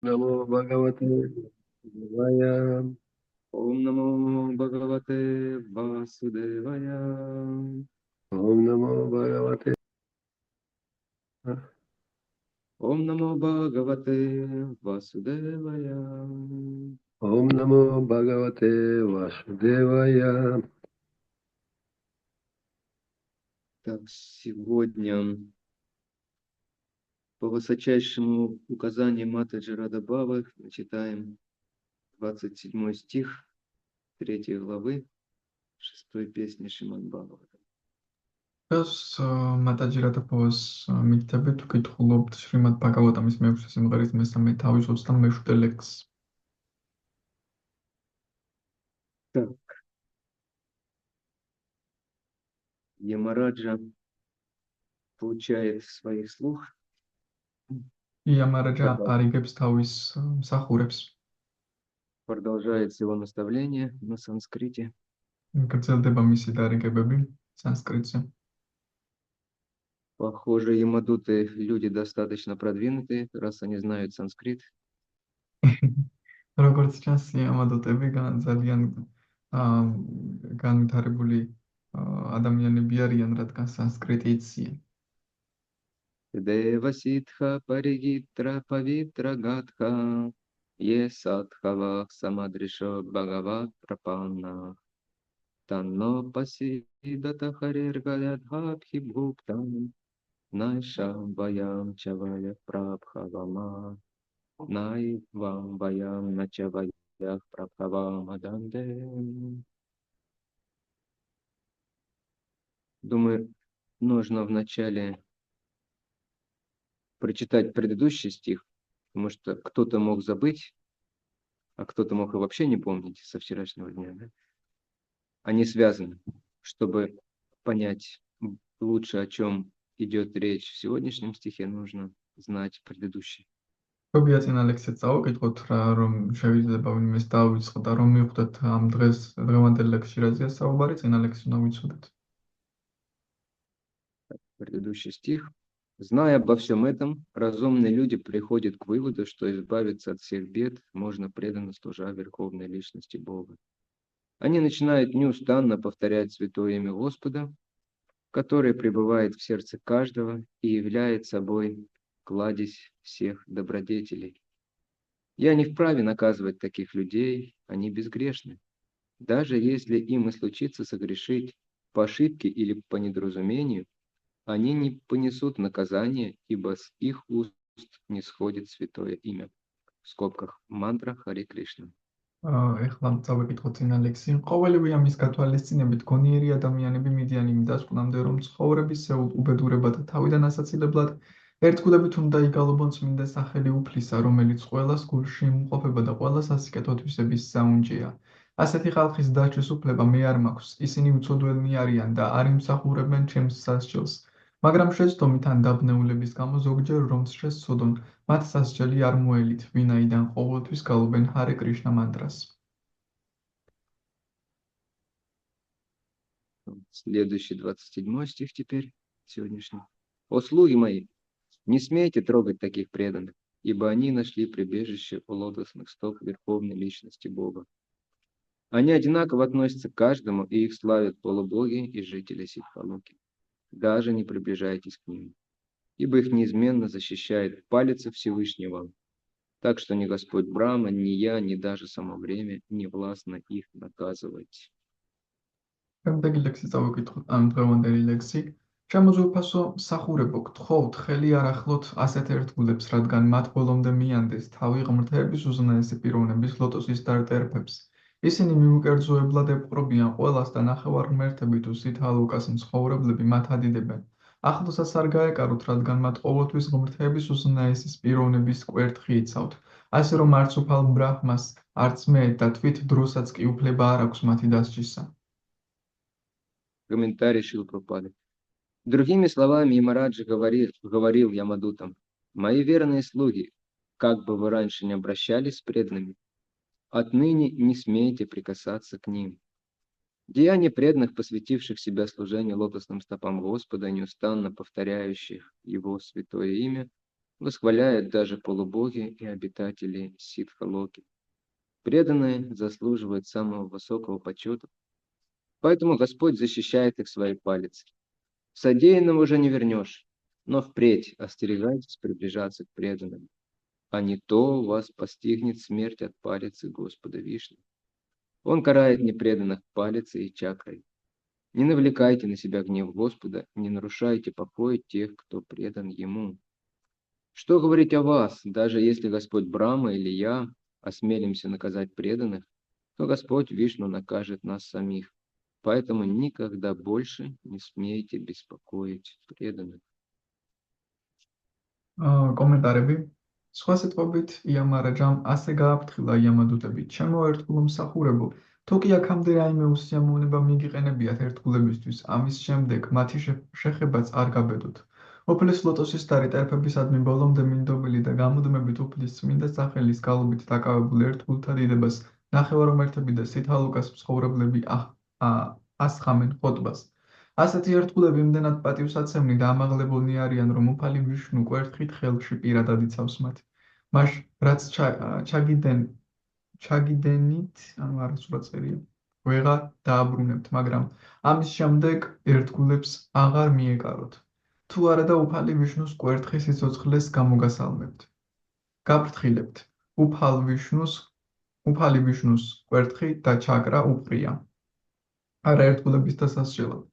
Namo Bhagavate Vasudevaya. Om Namo Bhagavate Vasudevaya. Om Namo Bhagavate. Om Namo Bhagavate Vasudevaya. Om Namo Bhagavate Vasudevaya. Так, сегодня по высочайшему указанию Матаджи Радабhavы читаем 27 стих 3 главы 6 песни Шримад Бхагавата. ეს მატაჯირადაფოს მითითებით ვკითხულობთ შრიმად ბჰაგავატამის მეექვსე სიმღერის მესამე თავის 27 ლექსს. Так. Ямараджа получает своих слух. იამარაჯა არიგებს თავის მსახურებს. Продолжает его наставление на санскрите. გრძელდება მისი დარიგებები სანსკრიტზე. Похоже, ямадуты люди достаточно продвинутые, раз они знают санскрит. როგორც ჩანს, იამადოტები ძალიან განვითარებული ადამიანები არიან, რადგან სანსკრიტი იციან. Дева ситха паригитра павитра гадха е садхавах самадришо бхагават прапанна танно пасидата хариргададхабхи бхуктам найшам ваям чавая прабхавама найвам ваям начаваях прабхавама данде. Думаю, нужно вначале прочитать предыдущий стих, потому что кто-то мог забыть, а кто-то мог и вообще не помнить со вчерашнего дня. Да? Они связаны. Чтобы понять лучше, о чем идет речь в сегодняшнем стихе, нужно знать предыдущий. Robia წინა ლექსია წავიკითხოთ რა, რომ შეიძლება ვინმეს დავიწყოთ და რომ მივხვდეთ ამ დღევანდელ ლექსში რაზეა საუბარი, წინა ლექსი უნდა ვიცოდეთ. Предыдущий стих. Зная обо всем этом, разумные люди приходят к выводу, что избавиться от всех бед можно преданно служа Верховной Личности Бога. Они начинают неустанно повторять святое имя Господа, которое пребывает в сердце каждого и является собой кладезь всех добродетелей. Я не вправе наказывать таких людей, они безгрешны. Даже если им и случится согрешить по ошибке или по недоразумению, они не понесут наказания, ибо с их уст не сходит святое имя. В скобках мантра Хари Кришна. ეხლა წავიკითხოთ წინა ლექსი. ყოველივე ამის გათვალისწინებით გონიერი ადამიანები მიდიან იმ დასკვნამდე, რომ ცხოვრებისეულ უბედურებათა თავიდან ასაცილებლად ერთგულებით უნდა იგალობონ წმინდა სახელი უფლისა, რომელიც ყველას გულში იმყოფება და ყველას ასიკეთოთვისების საუნჯეა. ასეთი ხალხის დაჩვის უფლება მე არ მაქვს. ისინი უცოდველი არიან და არ იმსახურებენ ჩემს სასჯელს. მაგრამ შეცდომით ან დაბნეულების გამო ზოგჯერ რომს შესწოდონ, მათ სასჯელი არ მოელით, ვინაიდან ყოველთვის გალობენ ჰარე კრიშნა мантрას. Следующий 27 стих теперь, сегодняшний. «О слуги мои, не смейте трогать таких преданных, ибо они нашли прибежище у лотосных стоп Верховной Личности Бога. Они одинаково относятся к каждому, и их славят полубоги и жители Сидхалоки. Даже не приближайтесь к ним, ибо их неизменно защищает палец Всевышнего, так что ни Господь Брахма, ни я, ни даже само время не властно их наказывать». Შემდეგი ლექსი წავიკითხოთ, ამ დღევანდელი ლექსი. Შემოძვირფასო მსახურებო, გთხოვთ, ხელი არ ახლოთ ასეთ ერთგულებს, რადგან მათ ბოლომდე მიანდეს თავი ღმრთების უზენაესი პიროვნების ლოტოსის დარტერფებს. ისინი მიუკერძოებლად ეპყრობიან ყველას და ნახევარ ღმერთები თუ სითჰალოკას მცხოვრებლები მათ ადიდებენ. ახლოსაც არ გაეკაროთ, რადგან მათ ყოველთვის ღმრთების უზენაესის პიროვნების კვერთხი იცავთ. ასე რომ არც უფალ ბრაჰმას, არც მე და თვით დროსაც კი უფლება არ აქვს მათი დასჯისა. Комментарий Шрилы Прабхупады. Другими словами, Ямараджа говорил Ямадутам: «Мои верные слуги, как бы вы раньше не обращались с преданными, отныне не смейте прикасаться к ним. Деяния преданных, посвятивших себя служению лотосным стопам Господа, неустанно повторяющих Его святое имя, восхваляют даже полубоги и обитатели Ситха-Локи. Преданные заслуживают самого высокого почета, поэтому Господь защищает их своей палицей. Содеянным уже не вернешь, но впредь остерегайтесь приближаться к преданным, а не то вас постигнет смерть от палицы Господа Вишну. Он карает непреданных палицей и чакрой. Не навлекайте на себя гнев Господа, не нарушайте покоя тех, кто предан Ему. Что говорить о вас, даже если Господь Брахма или я осмелимся наказать преданных, то Господь Вишну накажет нас самих. Поэтому никогда больше не смейте беспокоить преданных. კომენტარები. სხვა სიტყვებით, იამარაჯამ ასე გააფრთხილა იამადუტებით, ჩემო ერთგულო მსახურებო, თუ კი აქამდე რაიმე უსიამოვნება მიგიყენებიათ ერთგულებისთვის, ამის შემდეგ მათი შეხებაც არ გაბედოთ. ოფლის ლოტოსის დარი ტერფებისადმი ბოლომდე მინდობილი და გამუდმებით უფლის წმინდა სახელის გალობით დაკავებული ერთგულთა დიდებას ნახევარმართები და სითალუკას მცხოვრებლები ასხამენ ხოტბას. ასეთი ერთგულები იმდენად პატივსაცემნი და ამაღლებულნი არიან, რომ უფალი ვიშნუ კვერთხით ხელში პირადად იცავს მათ. მას რაც ჩაგიდენით, ანუ არასდროს წერია, ვეღარ დააბრუნებთ, მაგრამ ამის შემდეგ ერთგულებს აღარ მიეკაროთ. თუ არა და უფალი ვიშნუს კვერთხის სიცოცხლეს გამოგასალმებთ. გაფრთხილებთ, უფალი ვიშნუს კვერთხი და ჩაკრა უყრია. არა ერთგულების დასასჯელად.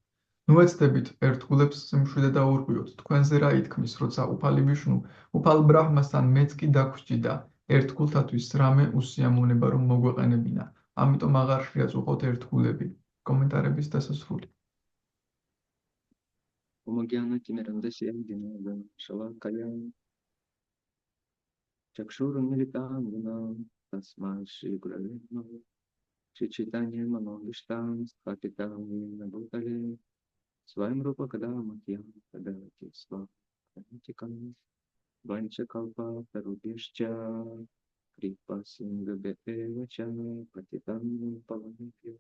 ნუ ეცდებით ერთგულებს სიმშვიდე დაურღვიოთ, თქვენზე რა ითქმის, როცა უფალი ვიშნუ, უფალ ბრაჰმასთან მეც კი დაგვსჯიდა, ერთგულთათვის რამე უსიამოვნება რომ მოგვეყენებინა, ამიტომ აღარ შეაწუხოთ ერთგულები. კომენტარების დასასრული. Своим рупа кадаматьям кадати свахатикам ванчакалпа тарубешча крипа сингабетевача патитам паванипья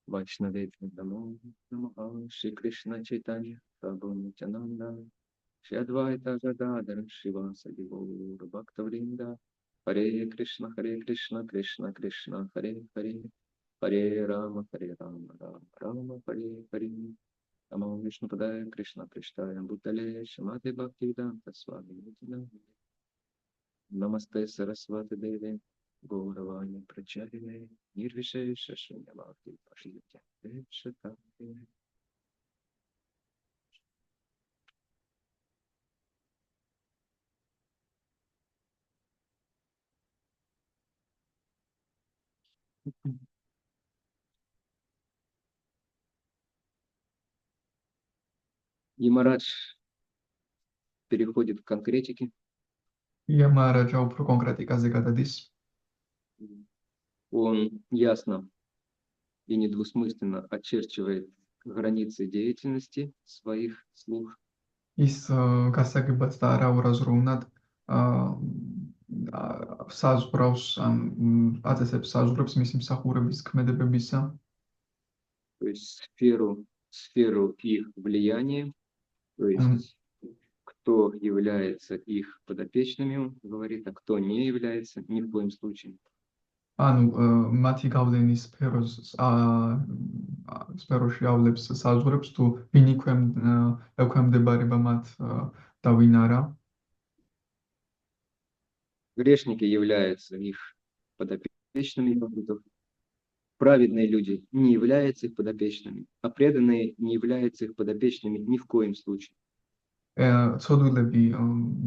вайшнаведхи дамо намаха Шри Кришна Чайтанья Прабху Нитянанда Шри Адвайта Гададхар Шривасади Гаур Бхактавринда Харе Кришна Кришна Кришна Харе Харе Харе Рама Рама Рама Харе Харе Namo Vishnu Padaya Krishna Prishtaya Bhutale Shamati Bhaktivedanta Swami Nityananda Namaste Saraswati Devi Gauravani Pracharine Nirvishesha Shunyavati Pashitya Shakati. Ямарадж переходит к конкретике. იამარაჯა უფრო კონკრეტიკაზე გადადის. Он ясно и недвусмысленно очерчивает границы деятельности своих слуг. ის გასაგებად და არაურაზროვნად საზღვრავს ან აწესებს საზღვრებს მისი მსახურების ქმედებებისა. То есть сферу их влияния, то есть кто является их подопечными, он говорит, а кто не является, ни в коем случае. ანუ მათი გავლენის სფეროში ავლებს საზღვრებს თუ ვინ ექვემდებარება მათ და ვინ არა. Грешники являются их подопечными, праведные люди не являются их подопечными, а преданные не являются их подопечными ни в коем случае. ცოდვილები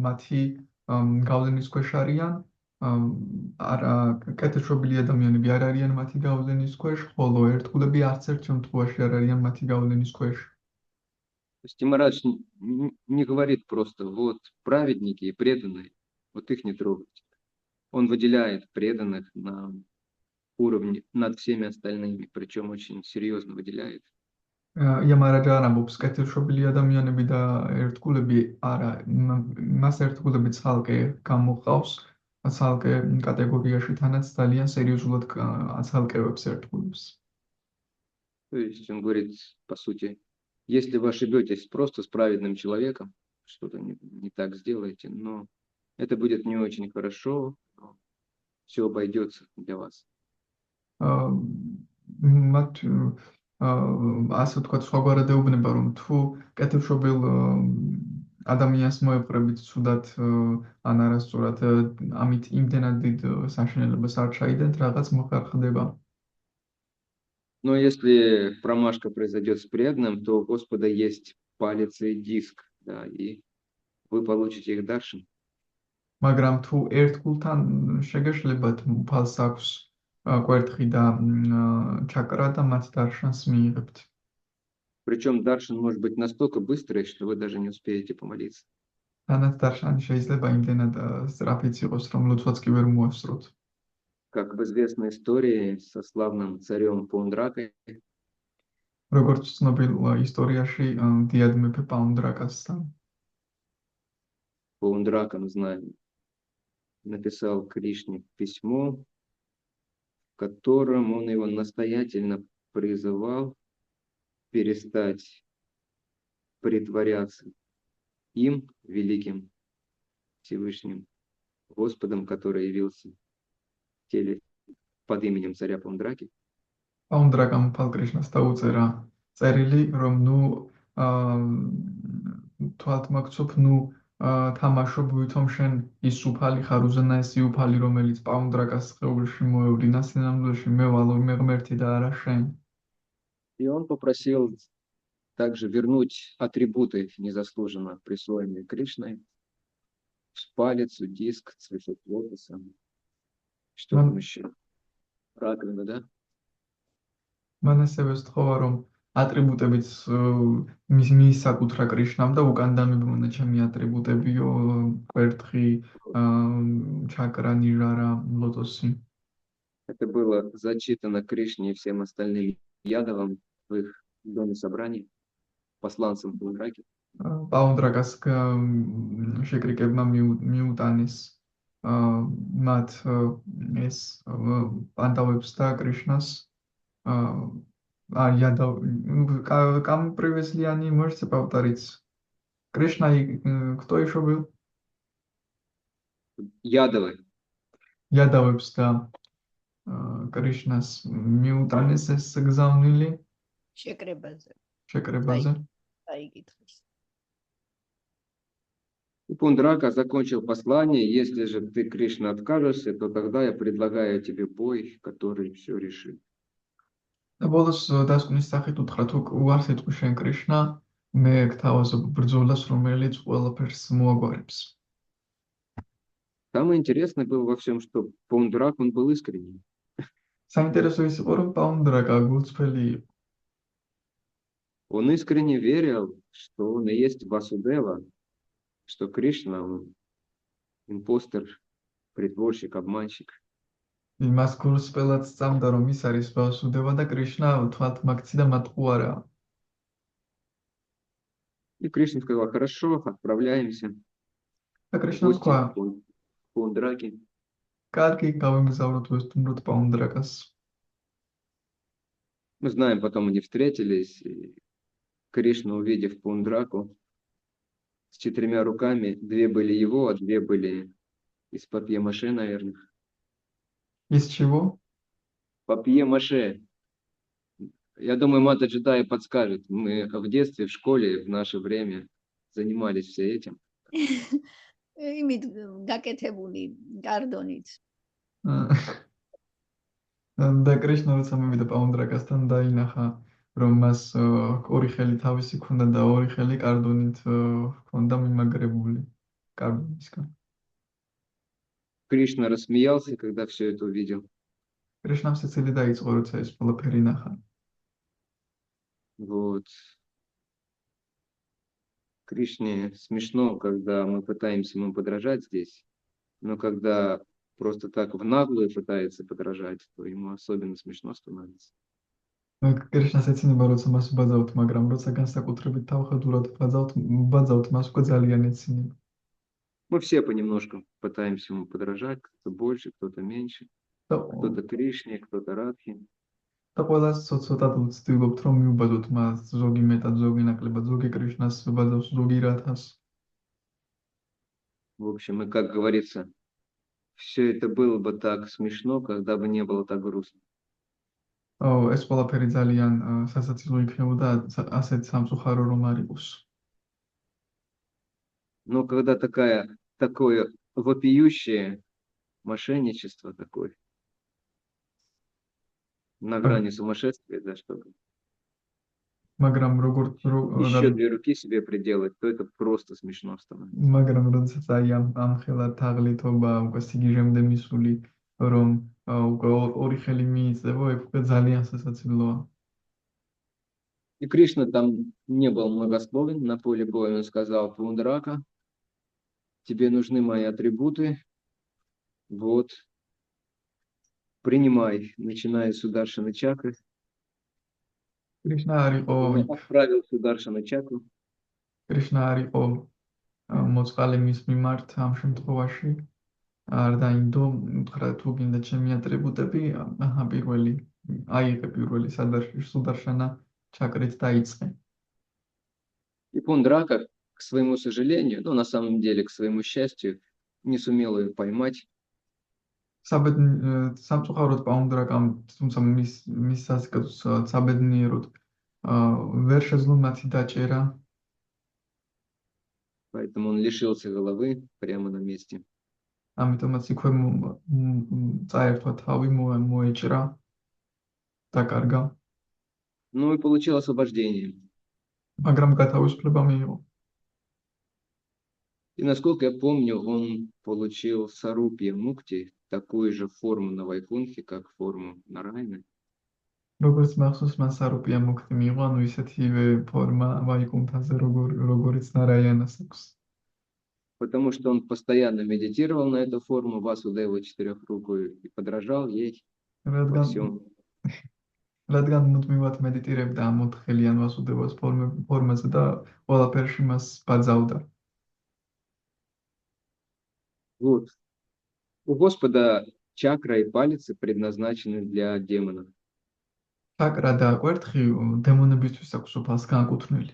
მათი გავლენის ქვეშ არიან, არა კეთილშობილი ადამიანები არ არიან მათი გავლენის ქვეშ, ხოლო ერთგულები არც ერთ შემთხვევაში არ არიან მათი გავლენის ქვეშ. То есть Ямарадж не говорит просто, вот праведники и преданные, вот их не трогайте. Он выделяет преданных на уровне над всеми остальными, причем очень серьезно выделяет. იამარაჯა არ ამბობს კეთილშობილი ადამიანები და ერთგულები არა, მას ერთგულები ცალკე გამოყავს, ცალკე კატეგორიაში, თანაც ძალიან სერიოზულად აცალკევებს ერთგულებს. То есть он говорит, по сути, если вы ошибетесь просто с праведным человеком, что-то не так сделаете, но Это будет не очень хорошо, но все обойдется для вас. აა მათ ასე ვთქვათ, სხვაგვარად ეუბნება, რომ თუ კეთილშობილ ადამიანს მოეპყრებით ცუდად ან არასწორად, ამით იმდენად დიდ საშინელებას არ ჩაიდენთ, რაღაც მოხერხდება. Но если промашка произойдет с преданным, то у Господа есть палец и диск, да, и вы получите их даршин. მაგრამ თუ ერთგულთან შეგეშლებათ, უფალს აქვს კვერთხი და ჩაკრა და მათ დარშანს მიიღებთ. Причем даршин может быть настолько быстрый, что вы даже не успеете помолиться. თანაც დარშანი შეიძლება იმდენად სწრაფიც იყოს, რომ ლოცვაც კი ვერ მოასწროთ. Как в известной истории со славным царем Паундракой, როგორც ცნობილ ისტორიაში დიად მეფე პაუნდრაკასთან Паундрак, мы знаем, написал Кришне письмо, в котором он его настоятельно призывал перестать притворяться им, великим Всевышним Господом, который явился в теле под именем царя Паунdraки. პაუნდრაკამ უფალ კრიშნას დაუწერა წერილი, რომ თვალთ მაგცოფ, თამაშობ, ვითომ შენ ის უფალი ხარ, უზენაესი უფალი, რომელიც პაუნდრაკას სხეულში მოევლინა სინამდვილეში მე ვალო მე ღმერთი და არა შენ. И он попросил также вернуть атрибуты, незаслуженно присвоенные Кришной, палец, диск, цветок лотоса, что там еще, раковина, да? მან ასევე სთხოვა, რომ ატრიბუტებიც მიისაკუთრა კრიშნამ და უკან დამიბრუნა ჩემი ატრიბუტებიო, კვერთხი, ჩაკრა, ნიჟარა, ლოტოსი. Это было зачитано Кришне и всем остальным ядовам в их доме собраний, посланцам Паунdraки. პაუნდრაკას შეკრიკებმა მიუტანეს მათ ეს პანდავებს და კრიშნას кому привезли они, можете повторить? Кришна и кто еще был? Ядовы. Ядовებს და კრიშნას მიუტანეს ეს გზავნილი შეკრებაზე. И Паунdraка закончил послание: если же ты, Кришна, откажешься, то тогда я предлагаю тебе бой, который все решит. და ბოლოს დასკვნის სახით უთხრა, თუ უარს იტყვი შენ კრიშნა, მე გთავაზობ ბრძოლას, რომელიც ყველაფერს მოაგვარებს. Самое интересное было во всем, что Паундрак, он был искренний. საინტერესო ის იყო, რომ პაუნდრაკა გულწრფელი იყო. Он искренне верил, что он и есть Васудева, что Кришна, он импостер, притворщик, обманщик. იმას გულწრფელად სწამდა, რომ ის არის ვასუდევა და კრიშნა თვალთ მაგცი და მატყუ არაა. И Кришна сказал: хорошо, отправляемся. და კრიშნა თქვა, Паунdraки. კარგი, გავიმგზავროთ ვესტუმროთ პაუნდრაკას. Мы знаем, потом они встретились, и Кришна, увидев Паундраку с 4 руками, 2 были его, а 2 были из папье-маше, наверное. Из чего? Папье-маше. Я думаю, Мата Джедай подскажет. Мы в детстве, в школе, в наше время занимались все этим. და კრიშნა როცა მივიდა პაუნდრაკასთან დაინახა, რომ მას ორი ხელი თავისი ქონდა და ორი ხელი კარდონით ქონდა მიმაგრებული კარდონისგან. Кришна рассмеялся, когда все это увидел. კრიშნამ სიცილი დაიწყო, როცა ეს ყველაფერი ნახა. Вот. Кришне смешно, когда мы пытаемся ему подражать здесь, но когда просто так в наглую пытается подражать, то ему особенно смешно становится. კრიშნას ეცინება, როცა მას ubაძავთ, მაგრამ როცა განსაკუთრებით თავხედურად ubაძავთ, მას უკვე ძალიან ეცინება. Мы все понемножку пытаемся ему подражать, кто-то больше, кто-то меньше, кто-то Кришне, кто-то Радхе. და ყველას ცოტ-ცოტად ვცდილობთ, რომ მიუბაძოთ მას, ზოგი მეტად, ზოგი ნაკლებად, ზოგი კრიშნას ubაძავს, ზოგი რათას. В общем, и как говорится, все это было бы так смешно, когда бы не было так грустно. ეს ყველაფერი ძალიან სასაცილო იქნებოდა ასეთ სამწუხარო რომ არ იყოს. Но когда такое вопиющее мошенничество такое, на грани сумасшествия, да, чтобы მაგრამ еще 2 руки себе приделать, то это просто смешно становится. მაგრამ როდესაც აი ამ ხელა თაღლითობა უკვე სიგიჟემდე მისული რომ უკვე ორი ხელი მიიწევო ეგ უკვე ძალიან სასაცილოა. И Кришна там не был многословен, на поле боя он сказал: Пундарака, тебе нужны мои атрибуты, вот, принимай, начиная с Сударшаны чакры. კრიშნა არ იყო Он отправил Сударшана чакру. კრიშნა არ იყო მოწყალე მის მიმართ ამ შემთხვევაში არ დაინდო უთხრა თუ გინდა ჩემი ატრიბუტები პირველი აიღე პირველი სუდარშანა ჩაკრით დაიწყე. И Пундрака, к своему сожалению, ну, на самом деле, к своему счастью, не сумел ее поймать. სამწუხაროდ პაუნდრაკამ თუმცა მის სასიკეთოს საბედნიეროდ ვერ შეძლო მათი დაჭერა. Поэтому он лишился головы прямо на месте. ამიტომაც იქვე წაერთვა თავი მოეჭრა დაკარგა. Ну и получил освобождение. მაგრამ გათავისუფლება მიიღო. И насколько я помню, он получил Сарупья Мукти, такую же форму на Вайкунхе, как форму на Райне. როგორც მახსოვს მან სარუპია მუქტი მიიღო, ანუ ისეთივე ფორმა ვაიკუნთაზე როგორიც ნარაიანას აქვს. Потому что он постоянно медитировал на эту форму Васудеву четырехрукую и подражал ей во всем. რადგან მუდმივად მედიტირებდა ამ ოთხხელიან ვასუდევას ფორმაზე და ყველაფერში მას ბაძავდა. Вот. У Господа чакра и палицы предназначены для демонов. ჩაკრა და კვერთხი დემონებისთვის აქვს უფალს განკუთვნილი.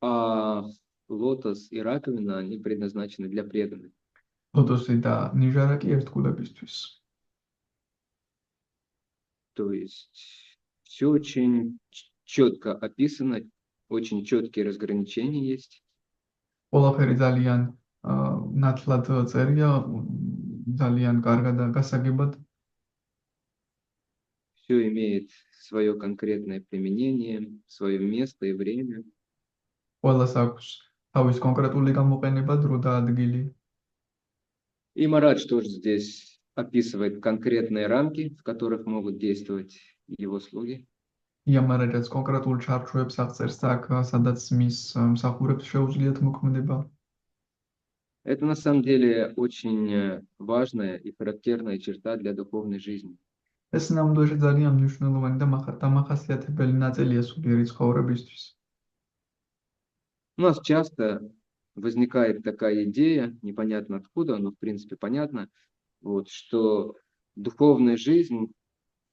А лотос и раковина, они предназначены для преданных. ლოტოსი და ნიჟარა კი ერთგულებისთვის. То есть все очень четко описано, очень четкие разграничения есть. ყველაფერი ძალიან ნათლად წერია, ძალიან კარგად და გასაგებად. Все имеет свое конкретное применение, свое место и время. ყველას აქვს თავის კონკრეტული გამოყენება, დრო და ადგილი. И Марадж тоже здесь описывает конкретные рамки, в которых могут действовать его слуги. იამარაჯაც კონკრეტულ ჩარჩოებს აღწერს აქ, სადაც მის მსახურებს შეუძლიათ მოქმედება. Это на самом деле очень важная и характерная черта для духовной жизни. ეს ნამდვილად ძალიან მნიშვნელოვანი და დამახასიათებელი ნაწილია სულიერი ცხოვრებისთვის. У нас часто возникает такая идея, непонятно откуда, но в принципе понятно, вот, что духовная жизнь,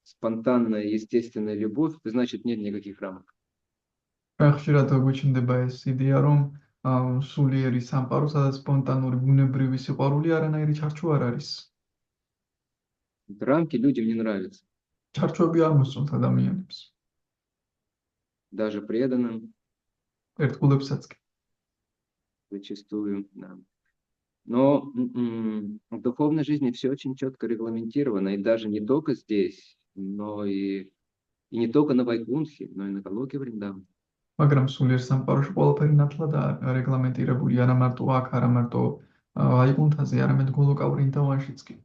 спонтанная, естественная любовь, значит нет никаких рамок. ხშირად გვიჩნდება ეს იდეა, რომ სულიერი სამყარო, სადაც სპონტანური ბუნებრივი სიყვარული არანაირი ჩარჩო არ არის. Рамки людям не нравятся. ჩარჩოები არ მოსწონთ ადამიანებს. Даже преданным. ერთგულებსაც კი. Зачастую, да. Но в духовной жизни все очень четко регламентировано, и даже не только здесь, но и не только на Вайкунхе, но и на Галоке Вриндаване. მაგრამ სულიერ სამყაროში ყველაფერი ნათლადაა რეგლამენტირებული, არა მარტო აქ, არა марто ვაიკუნთაზე, არამედ გოლოკა ვრინდავანშიც კი.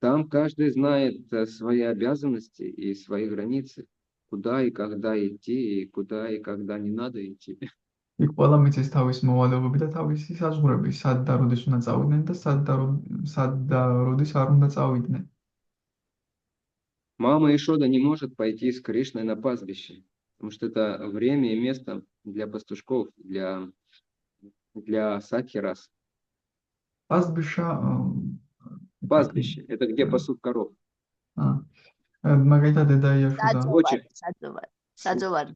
Там каждый знает свои обязанности и свои границы, куда и когда идти, и куда и когда не надо идти. იქ ყველა მიცის თავის მოვალეობები და თავისი საზღვრები, სად და როდის უნდა წავიდნენ და სად და როდის არ უნდა წავიდნენ. Мама Ишода не может пойти с Кришной на пастбище, потому что это время и место для пастушков, для садхи рас. Пастбище – это где пасут коров. მაგალითად დედა იაშუდა.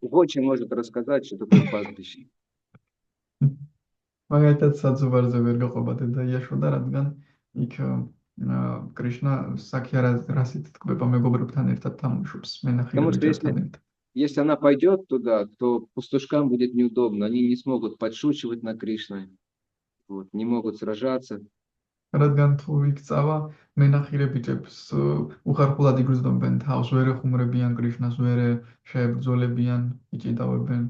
Очень может рассказать, что такое пастбище. მაგალითად საძოვარზე ვერ გაყვება დედაიაშვა, რადგან იქ კრიშნა საკი რასით ტკბება მეგობრებთან ერთად თამაშობს, Потому что მენახირებიჯართან ერთად. если она пойдет туда, то пастушкам будет неудобно. Они не смогут подшучивать на Кришной, вот, не могут сражаться. რადგან თუ იქ წავა, მენახირებიჯებს უხარხულად იგრძნობენ თავს, ვერ ეხუმრებიან კრიშნას, ვერ შეებრძოლებიან, იჭიდავებენ.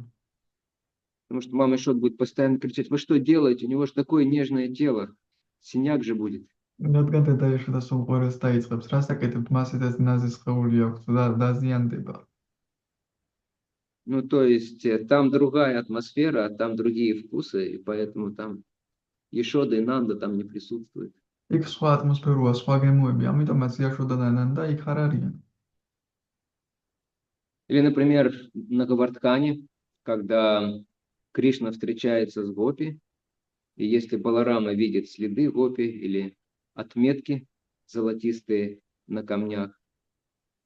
Потому что мама Шот будет постоянно кричать: вы что делаете? У него же такое нежное тело. Синяк же будет. რადგან დედაიაშვა სულ ყურეს დაიწყებს, რას აკეთებთ, მას ეს ნაზი სხეული აქვს და დაზიანდება. Ну, то есть там другая атмосфера, там другие вкусы, и поэтому там Ешода и Нанда там не присутствуют. იქ სხვა ატმოსფეროა, სხვა გემოები, ამიტომაც იაშოდა და ნანდა იქ არ არიან. Или, например, на Гавардхане, когда Кришна встречается с гопи, и если Баларама видит следы гопи или отметки золотистые на камнях,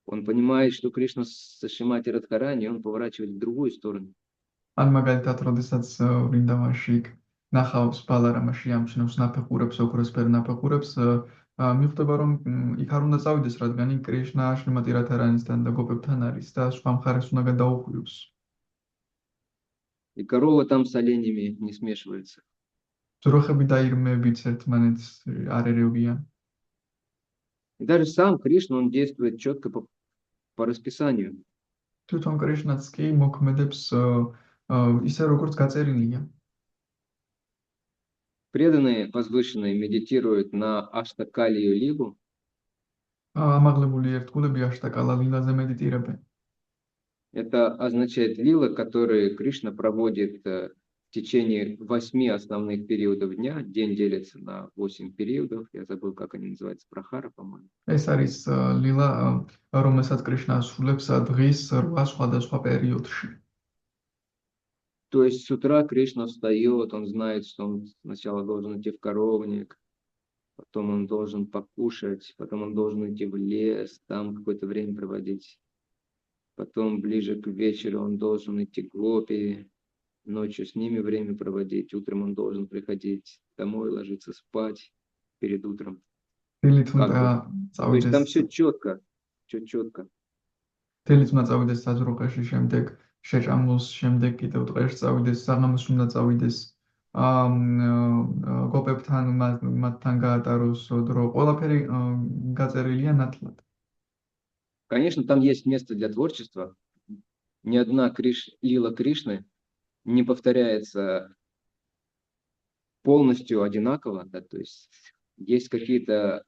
он понимает, что Кришна со Шримати Радхарани, он поворачивает в другую сторону. ან მაგალითად, როდესაც ვრინდავანში იქ ნახავს ბალარამა შეამჩნევს ნაფეხურებს, ოქროსფერ ნაფეხურებს, მიხვდება რომ იქ არ უნდა წავიდეს, რადგან იქ კრიშნა შრიმატი რადჰარანისთან და გოპებთან არის და სხვა მხარეს უნდა გადაუხვიოს. И корова там с оленями не смешивается. ძროხები და ირმეებიც ერთმანეთს არ ერევიან. И даже сам Кришна, он действует четко по расписанию. თვითონ კრიშნაც კი მოქმედებს ისე როგორც გაწერილია. Преданные возвышенные медитируют на Аштакалию Лигу. ამაღლებული ერთგულები აშტაკალა ლილაზე медитируют. Это означает лила, которые Кришна проводит в течение 8 основных периодов дня. День делится на 8 периодов. Я забыл, как они называются. Прахара, по-моему. ეს არის ლილა, რომელსაც კრიშნა ასრულებს დღის 8 სხვადასხვა პერიოდში. То есть с утра Кришна встает, он знает, что он сначала должен идти в коровник, потом он должен покушать, потом он должен идти в лес, там какое-то время проводить. Потом ближе к вечеру он должен идти к гопи, ночью с ними время проводить, утром он должен приходить домой, ложиться спать перед утром. То есть там все четко, все четко. დილით უნდა წავიდეს საძროხეში, შემდეგ შეჭამოს, შემდეგ კიდევ დღეს წავიდეს საღამოს უნდა წავიდეს გოპებთან მათთან გაატაროს დრო, ყველაფერი გაწერილია ნათლად. Конечно, там есть место для творчества. Ни одна лила Кришны не повторяется полностью одинаково. Да, то есть какие-то,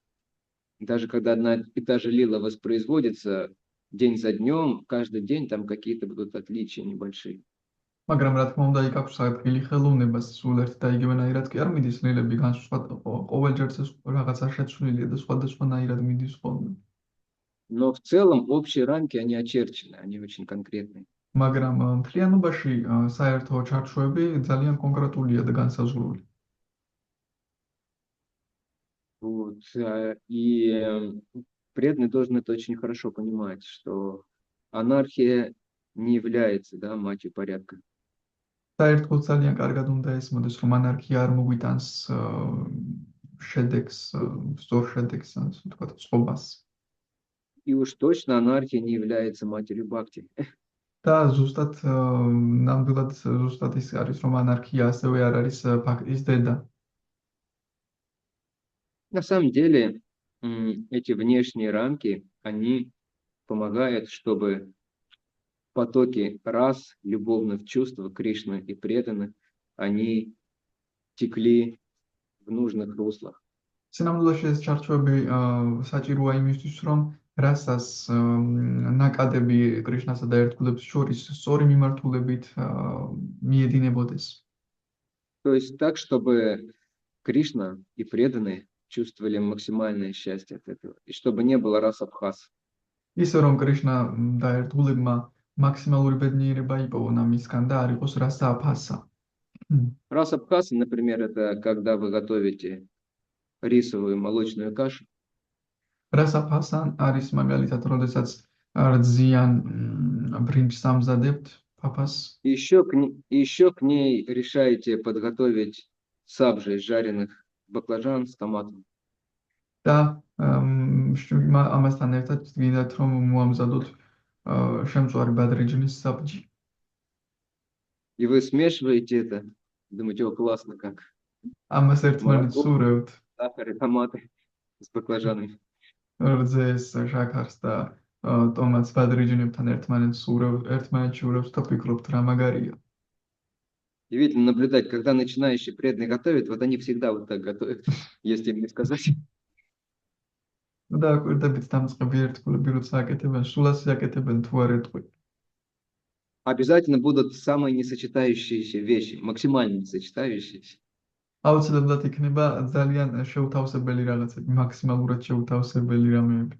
даже когда одна и та же лила воспроизводится день за днем, каждый день там какие-то будут отличия небольшие. მაგრამ რა თქმა უნდა, იქ აქვს საერთგილი ხელოვნებას, სულ ერთ და იგივენაირად კი არ მიდის ლილები, ყოველჯერ რაღაცა შეცვლილია და სხვადასხვანაირად მიდის ხოლმე. Но в целом общие рамки, они очерчены, они очень конкретные. მაგრამ მთლიანობაში საერთო ჩარჩოები ძალიან კონკრეტულია და განსაზღვრული. Вот. И преданный должен это очень хорошо понимать, что анархия не является, да, матерью порядка. საერთოდ ძალიან კარგად უნდა ესმოდეს, რომ ანარქია არ მოგვიტანს შედეგს, სწორ შედეგს, ასე ვთქვათ, წყობას. И уж точно анархия не является матерью бхакти. და ზუსტად ნამდვილად ზუსტად ის არის, რომ ანარქია ასევე არ არის ბhaktis დედა. На самом деле, эти внешние рамки, они помогают, чтобы потоки рас, любовных чувств Кришны и преданных, они текли в нужных руслах. სინამდვილეში ეს ჩარჩოები საჭიროა იმისთვის, რომ რასაც ნაკადები კრიშნასა და ერთგულებს შორის სწორი მიმართულებით მიედინებოდეს. То есть так, чтобы Кришна и преданные чувствовали максимальное счастье от этого, и чтобы не было рас-абхаз. ისე რომ კრიშნა და ერთგულებმა მაქსიმალური ბედნიერება იპოვონ ამისგან და არ იყოს რასა-აფასა. Рас-абхаз, например, это когда вы готовите рисовую молочную кашу. Раса-აფასა არის მაგალითად, როდესაც რძიან ბრინჯს ამზადებთ, ფაფას. Еще к ней решаете подготовить сабжа из жареных баклажан с томатом. და ამასთან ერთად გინდათ რომ მოამზადოთ შემწვარი ბადრიჯნის საბჯი. И вы смешиваете это, думаете, о, классно как. ამას ერთმანეთს Молоко, სურევთ, сахар и томаты с баклажанами. რძეს, შაქარს და ტომატს ბადრიჯნებთან ერთმანეთს სურევთ, ერთმანეთში ურევთ და ფიქრობთ რა მაგარია. Удивительно наблюдать, когда начинающие преданные готовят, вот они всегда вот так готовят, если им не сказать. და აკვირდებით დამწყები ერთგულები როცა აკეთებენ, სულას აკეთებენ თუ არ ეტყვი. Обязательно будут самые несочетающиеся вещи, максимально несочетающиеся. აუცილებლად იქნება ძალიან შეუთავსებელი რაღაცები, მაქსიმალურად შეუთავსებელი რამეები.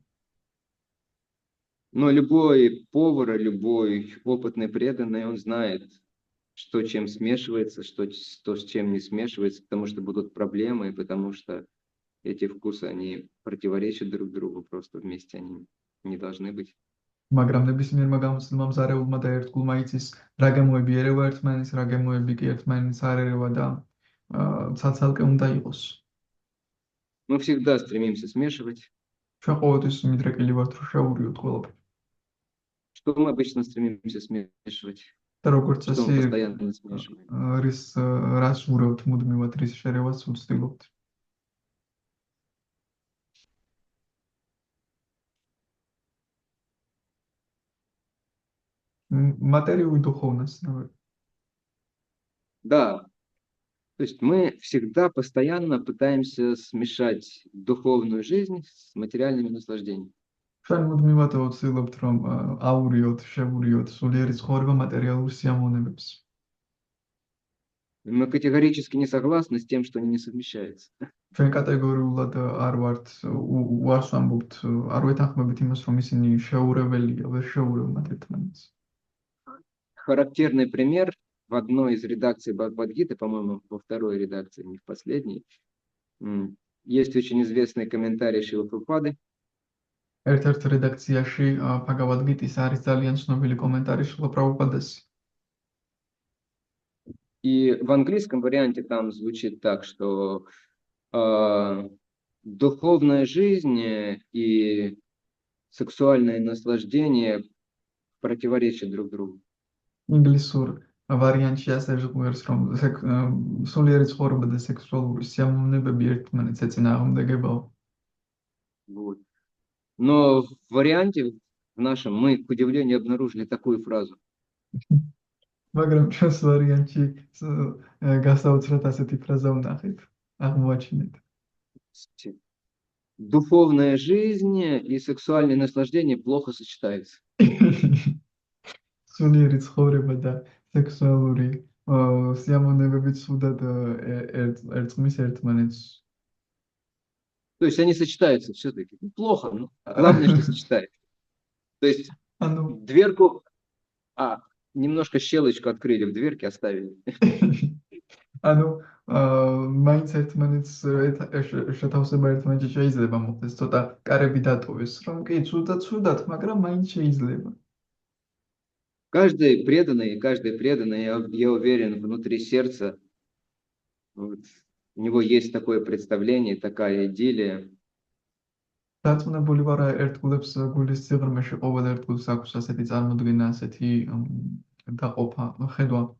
Но любой повар, любой опытный преданный, он знает, что чем смешивается, что с чем не смешивается, потому что будут проблемы, и потому что эти вкусы, они противоречат друг другу, просто вместе они не должны быть. მაგრამ ნებისმიერმა გამომზარეულმა და ერთგულმა იცის რა გემოები ერევა ერთმანეთს, რა გემოები კი ერთმანეთს არ ერევა და ცალ-ცალკე უნდა იყოს. Мы всегда стремимся смешивать. ჩვენ ყოველთვის მიდრეკილი ვართ რომ შევურიოთ ყველაფერს. Что мы обычно стремимся смешивать? და როგორც Что мы წესი постоянно смешиваем? რას ვურევთ მუდმივად, რის შერევას ვცდილობთ. Материю и духовность. Да. То есть мы всегда постоянно пытаемся смешать духовную жизнь с материальными наслаждениями. ჩვენ მუდმივად ვცდილობთ რომ აურიოთ, შევურიოთ სულიერი ცხოვრება მატერიალურ სიამოვნებებს. Мы категорически не согласны с тем, что они не совмещаются. ჩვენ კატეგორიულად არ ვართ უარს ვამბობთ, არ ვეთანხმებით იმას, რომ ისინი შეურეველია, ვერ შეურევმათ ერთმანეთს. Характерный пример в одной из редакций Бхагавад-гиты, по-моему, во второй редакции, не в последней, есть очень известный комментарий Шрилы Прабхупады. ერთ-ერთ რედაქციაში Bhagavad-gita-ის არის ძალიან ცნობილი კომენტარი შრილა პრაბჰუპადას. И в английском варианте там звучит так, что духовная жизнь и сексуальное наслаждение противоречат друг другу. ინგლისურ ვარიანტში ასე ჟღერს, რომ სულიერი ცხოვრება და სექსუალური სიამოვნებები ერთმანეთს ეწინააღმდეგებაო. Вот. Но в варианте в нашем мы, к удивлению, обнаружили такую фразу. მაგრამ ჩვენს ვარიანტში გასაოცრად ასეთი ფრაზა ვნახეთ, აღმოაჩინეთ. Духовная жизнь и сексуальное наслаждение плохо сочетаются. სულიერი ცხოვრება და სექსუალური სიამოვნებები ცუდად ერწყმის ერთმანეთს. То есть они сочетаются все-таки. Плохо, но главное, что сочетаются. То есть дверку, немножко щелочку открыли в дверке, оставили. ანუ მაინც ერთმანეთს შეთავსება ერთმანეთში შეიძლება მოხდეს, ცოტა კარები დატოვეს, რომ კი ცუდად, მაგრამ მაინც შეიძლება. Каждый преданный, я уверен, внутри сердца, вот, у него есть такое представление, такая идиллия. დაწუნებული ვარ ერთგულებს გულის სიღრმეში ყოველ ერთგულს აქვს ასეთი წარმოდგენა, ასეთი დაყოფა, ხედვა.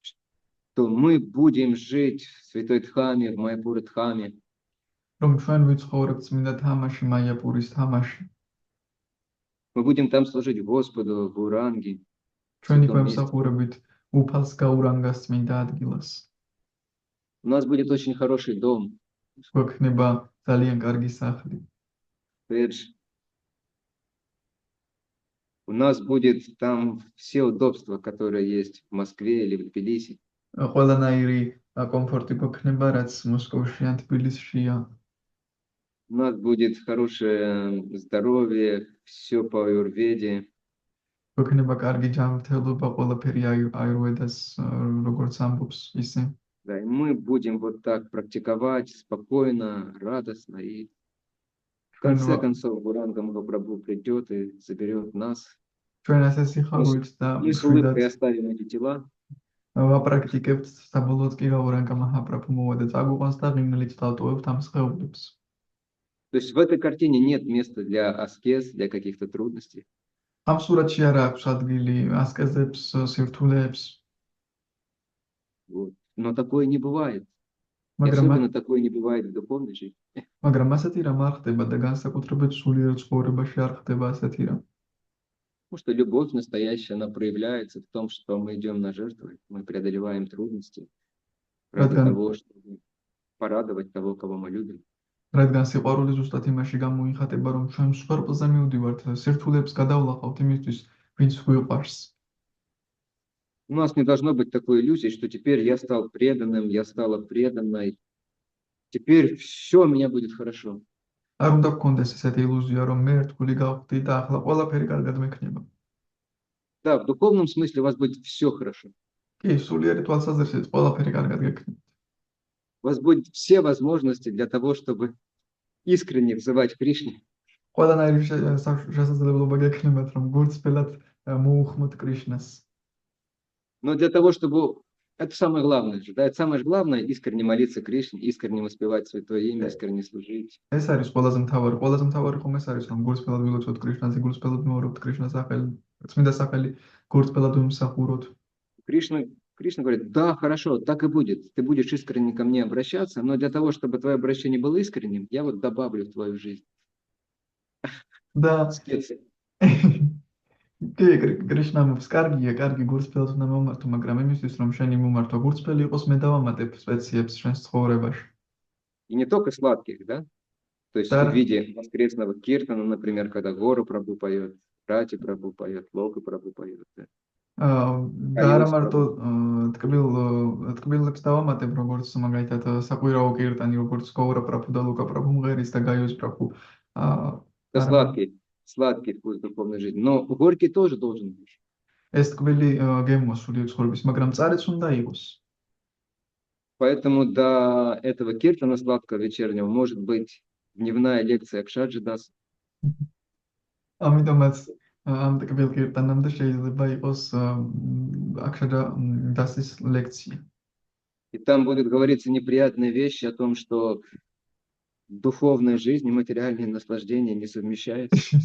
Что мы будем жить в Святой Дхаме, в Майяпуре Дхаме. Რომ ჩვენ ვიცხოვრებთ წმინდა თამაში, მაიაპურის თამაში. Мы будем там служить Господу, Гауранге. ჩვენი გვემსახურებით უფალს გაურანგას წმინდა ადგილას. У нас будет очень хороший дом. გვექნება ძალიან კარგი სახლი. У нас будет там все удобства, которые есть в Москве или в Тбилиси. ყველანაირი კომფორტი გვექნება, რაც მოსკოვში ან თბილისშია. У нас будет хорошее здоровье, все по аюрведе. გვექნება კარგი ჯანმრთელობა, ყველაფერი аюрведას როგორც ამბობს ისე. Да, и мы будем вот так практиковать спокойно, радостно, и в конце концов Гауранга Махапрабху придет и заберет нас. ჩვენ ასე სიხარულით და и с улыбкой оставим эти тела. ვაპრაქტიკებთ საბოლოოდ კი გავურანკა მაჰაპრაბჰუ მოვა და წაგვიყვანს და ღიმილით დავტოვებთ ამ სხეულებს. То есть в этой картине нет места для аскез, для каких-то трудностей. ამ სურათში არა აქვს ადგილი ასკეზებს, სირთულეებს, Вот. Но такое не бывает. И მაგრამ особенно такое не бывает в духовной жизни. მაგრამ ასეთი რამ არ ხდება და განსაკუთრებით სულიერ ცხოვრებაში არ ხდება ასეთი რამ. Потому что любовь настоящая, она проявляется в том, что мы идем на жертвы, мы преодолеваем трудности ради Рადგан- того, чтобы порадовать того, кого мы любим. რადგან სიყვარული ზუსტად იმაში გამოიხატება, რომ ჩვენ მსხვერპლზე მივდივართ, სირთულეებს გადავლახავთ იმისთვის, ვინც გვიყვარს. У нас не должно быть такой иллюзии, что теперь я стал преданным, я стала преданной, теперь все у меня будет хорошо. არ უნდა გქონდეს ესეთი ილუზია, რომ მე ერთგული გავხდი და ახლა ყველაფერი კარგად მექნება. Да, в духовном смысле у вас будет все хорошо. კი, სულიერი თვალსაზრისით ყველაფერი კარგად გექნება. У вас будут все возможности для того, чтобы искренне взывать к Кришне. ყველანაირი შესაძლებლობა გექნებათ, რომ გულწრფელად მოუხმოთ კრიშნას. Но для того, чтобы... Это самое главное же, да? Это самое же главное — искренне молиться Кришне, искренне воспевать Святое Имя, искренне служить. ეს არის ყველაზე მთავარი ხომ ეს არის, რომ გულწრფელად ვილოცოთ კრიშნას, გულწრფელად მეორობთ კრიშნას სახელი, წმინდა სახელი, გულწრფელად ვიმსახუროთ. Кришна говорит: да, хорошо, так и будет. Ты будешь искренне ко мне обращаться, но для того, чтобы твое обращение было искренним, я вот добавлю в твою жизнь და специи. კი, კრიშნა მომს კარგია, კარგი გულწრფელად უნდა მომართო, მაგრამ იმისთვის, რომ შენი მომართვა გულწრფელი იყოს, მე დავამატებ სპეციებს შენს ცხოვრებაში. И не только сладких, да? То есть Да. в виде воскресного киртана, например, когда Гору Прабху поет, Рати Прабху поет, Лока Прабху поет. Да? და არა მარტო თკბილებს დავამატებ, როგორც მაგალითად საყვირაო კირტანი, როგორც გოურა პრაბჰუ და ლუკა პრაბჰუ მღერის და გაიოს პრაბჰუ. Это сладкий вкус духовной жизни. Но горький тоже должен быть. ეს თკბილი გემოა სული ცხოვრების, მაგრამ წარეც უნდა იყოს. Поэтому до этого киртана сладкого вечернего может быть дневная лекция Акшаджидас. ამიტომაც ამ თკბილ კირტანამდე შეიძლება იყოს აქშაჯა დასის ლექცია. И там будут говориться неприятные вещи о том, что духовная жизнь и материальные наслаждения не совмещаются.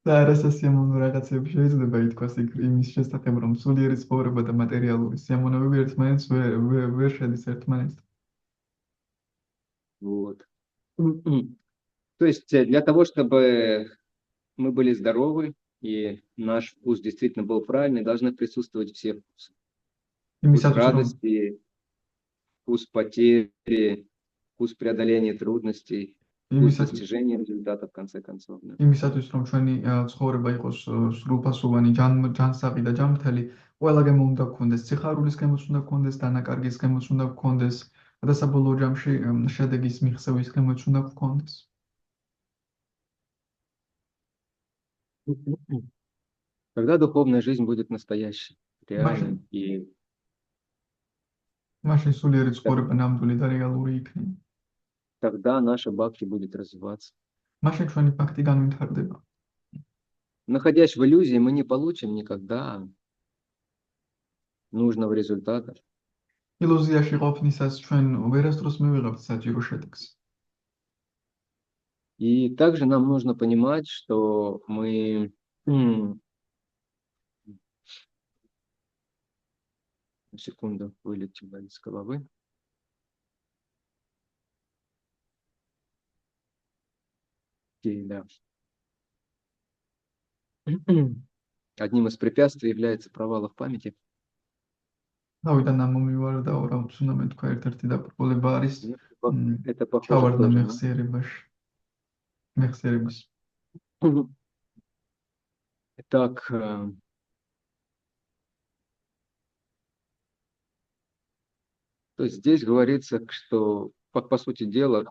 და არასასიამოვნო რაღაცები შეიძლება ითქვას იმის შესახებ, რომ სულიერი ცხოვრება და მატერიალური სიამოვნებები ერთმანეთს ვერ შედის ერთმანეთთან. Вот. То есть для того, чтобы мы были здоровы и наш вкус действительно был правильный, должны присутствовать все вкусы. Вкус იმისათვის რომ радости, вкус потери, вкус преодоления трудностей, вкус достижения результата в конце концов. Да. იმისათვის რომ ჩვენი ცხოვრება იყოს სრულფასოვანი, ჯანსაღი და ჯანმრთელი, ყველა გემო უნდა გქონდეს, სიხარულის გემოც უნდა გქონდეს, დანაკარგის გემოც უნდა გქონდეს და საბოლოო ჯამში შედეგის მიღწევის გემოც უნდა გქონდეს. Когда духовная жизнь будет настоящей, реальной, и მაშინ სულიერი ცხოვრება ნამდვილი და რეალური იქნება. тогда наша бхакти будет развиваться. მაშინ ჩვენი ფაქტი განვითარდება. Находясь в иллюзии, мы не получим никогда нужного результата. ილუზიაში ყოფნისას ჩვენ ვერასდროს მივიღებთ საჭირო შედეგს. И также нам нужно понимать, что мы секунду вылетело из головы. Окей, да. Одним из препятствий является провал в памяти. თავიდან ამომივარ და რაც უნდა მეთქვა ერთ-ერთი დაპყრობილება არის Это похоже ჩავარდა тоже, да? მეხსიერების. Итак, то есть здесь говорится, что, по сути дела,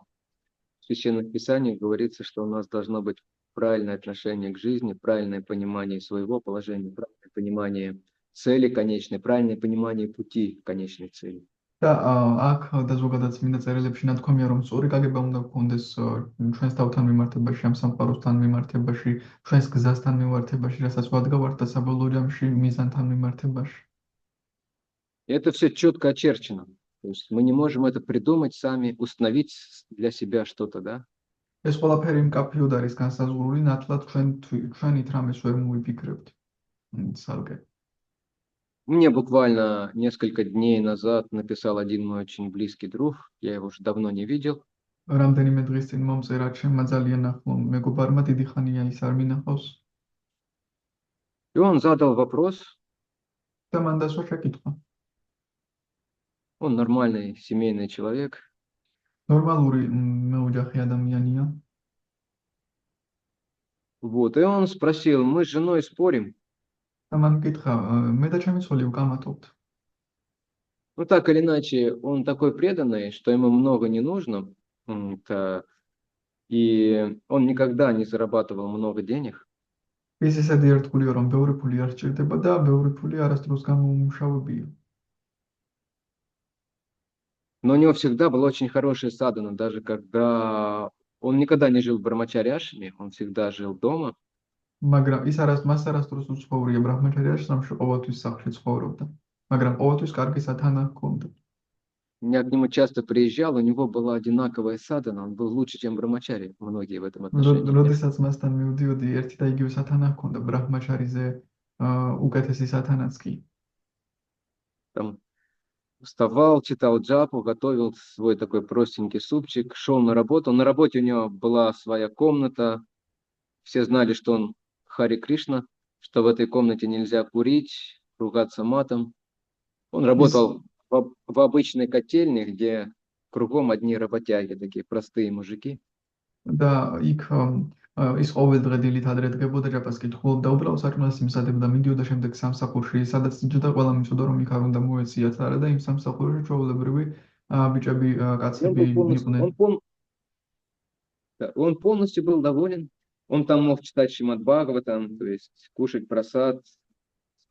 в Священных Писаниях говорится, что у нас должно быть правильное отношение к жизни, правильное понимание своего положения, правильное понимание цели конечной, правильное понимание пути к конечной цели. და აქ და ზოგადად წმინდა წერილებში ნათქვამია, რომ სწორი გაგება უნდა გქონდეს ჩვენს თავთან მიმართებაში, ამ სამყაროსთან მიმართებაში, ჩვენს გზასთან მიმართებაში, რასაც ვადგავართ და საბოლოო ჯამში მიზანთან მიმართებაში. И это все четко очерчено. То есть мы не можем это придумать сами, установить для себя что-то, да? ეს ყველაფერი მკაფიოდ არის განსაზღვრული, ნათლად ჩვენით რამეს ვერ მოვიფიქრებთ. ცალკე. Мне буквально несколько дней назад написал один мой очень близкий друг, я его уже давно не видел. რამდენიმე დღის წინ მომწერა ჩემმა ძალიან ახლო მეგობარმა, დიდი ხანია ის არ მინახავს. И он задал вопрос, და მან დასვა შეკითხვა. он нормальный семейный человек. ნორმალური მეოჯახე ადამიანია. Вот, и он спросил, мы с женой спорим. და ман კითხა, მე და ჩემი ცოლი ვკამათობთ. Ну, так или иначе, он такой преданный, что ему много не нужно. И он никогда не зарабатывал много денег. ის ისეთი ერთგულია, რომ ბევრი ფული არ სჭირდება და ბევრი фули არასდროს გამოუმუშავებია. Но у него всегда была очень хорошая садхана, даже когда он никогда не жил в Брамачаряшме, он всегда жил дома. მაგრამ ის მას არასდროს უცხოვრია ბრაჰმაჩარიაში, სამში ყოველთვის სახლში ცხოვრობდა. მაგრამ ყოველთვის კარგი სათანა ჰქონდა. Я к нему часто приезжал, у него была одинаковая садхана, он был лучше, чем Брамачари, многие в этом отношении. როდესაც მასთან მივდიოდი, ერთი და იგივე სათანა ჰქონდა ბრაჰმაჩარიზე, უკეთესი სათანაც კი. Там вставал, читал джапу, готовил свой такой простенький супчик, шел на работу. На работе у него была своя комната. Все знали, что он Хари Кришна, что в этой комнате нельзя курить, ругаться матом. Он работал в обычной котельне, где кругом одни работяги, такие простые мужики. და იქ ის ყოველ დღე დილით ადრე დგებოდა ჯაპას კითხულობდა, უბრალოდ საჭმელს იმსადებდა, მიდიოდა შემდეგ სამსახურში, სადაც იჯდა ყველა მისოდა, რომ იქ არ უნდა მოეციათ არა და იმ სამსახურში ჩვეულებრივი ბიჭები, კაცები იყვნენ. Он полностью был доволен. Он там мог читать Шримад Бхагаватам, то есть кушать прасад.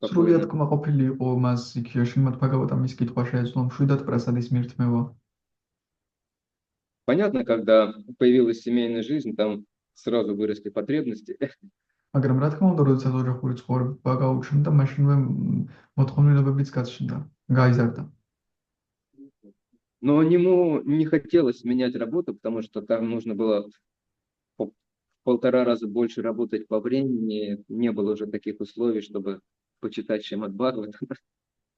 სრულიად კმაყოფილი იყო მას იქ შრიმად ბჰაგავატამის კითხვა შეეძლო, მშვიდად პრასადის მირთმევა. Понятно, когда появилась семейная жизнь, там сразу выросли потребности. მაგრამ რა თქმა უნდა, როდესაც ოჯახური ცხოვრება გაუჩნდა, მაშინვე მოთხოვნილებებიც გაიზარდა. Но ему не хотелось менять работу, потому что там нужно было в 1,5 раза больше работать по времени, не было уже таких условий, чтобы почитать Шримад Бхагаватам.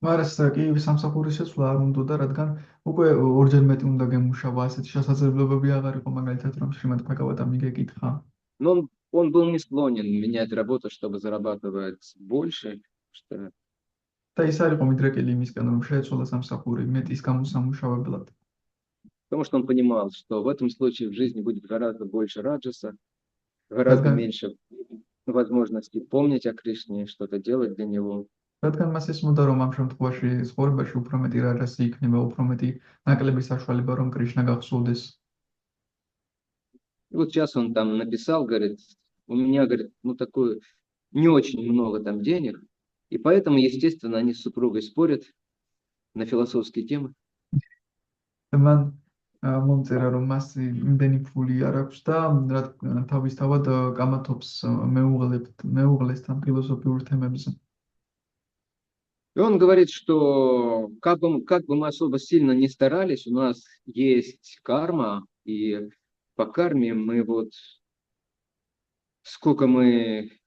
მარას კი სამსახურის შეცვლა არ უნდოდა, რადგან უკვე ორჯერ მეტი უნდა გემუშავა, ასეთი შესაძლებლობები აღარ იყო, მაგალითად, რომ შრიმად ბჰაგავატამი გეკითხა. Но он был не склонен менять работу, чтобы зарабатывать больше, что... და ის არ იყო მიდრეკილი იმისგან, რომ შეეცვალა სამსახური მეტის გამოსამუშავებლად. Потому что он понимал, что в этом случае в жизни будет гораздо больше раджаса, гораздо меньше возможностей помнить о Кришне, что-то делать для него. რადგან მას ისმოდა, რომ ამ შემთხვევაში ცხოვრებაში უფრო მეტი რაჯასი იქნება, უფრო მეტი ნაკლები საშუალება, რომ კრიშნა გახსოვდეს. И вот сейчас он там написал, говорит, у меня, говорит, ну такое, не очень много там денег, и поэтому, естественно, они с супругой спорят на философские темы. მან მომწერა, რომ მას იმდენი ფული არ აქვს და თავისთავად კამათობს მეუღლესთან ფილოსოფიურ თემებზე. И он говорит, что как бы мы особо сильно не старались, у нас есть карма, и по карме мы вот сколько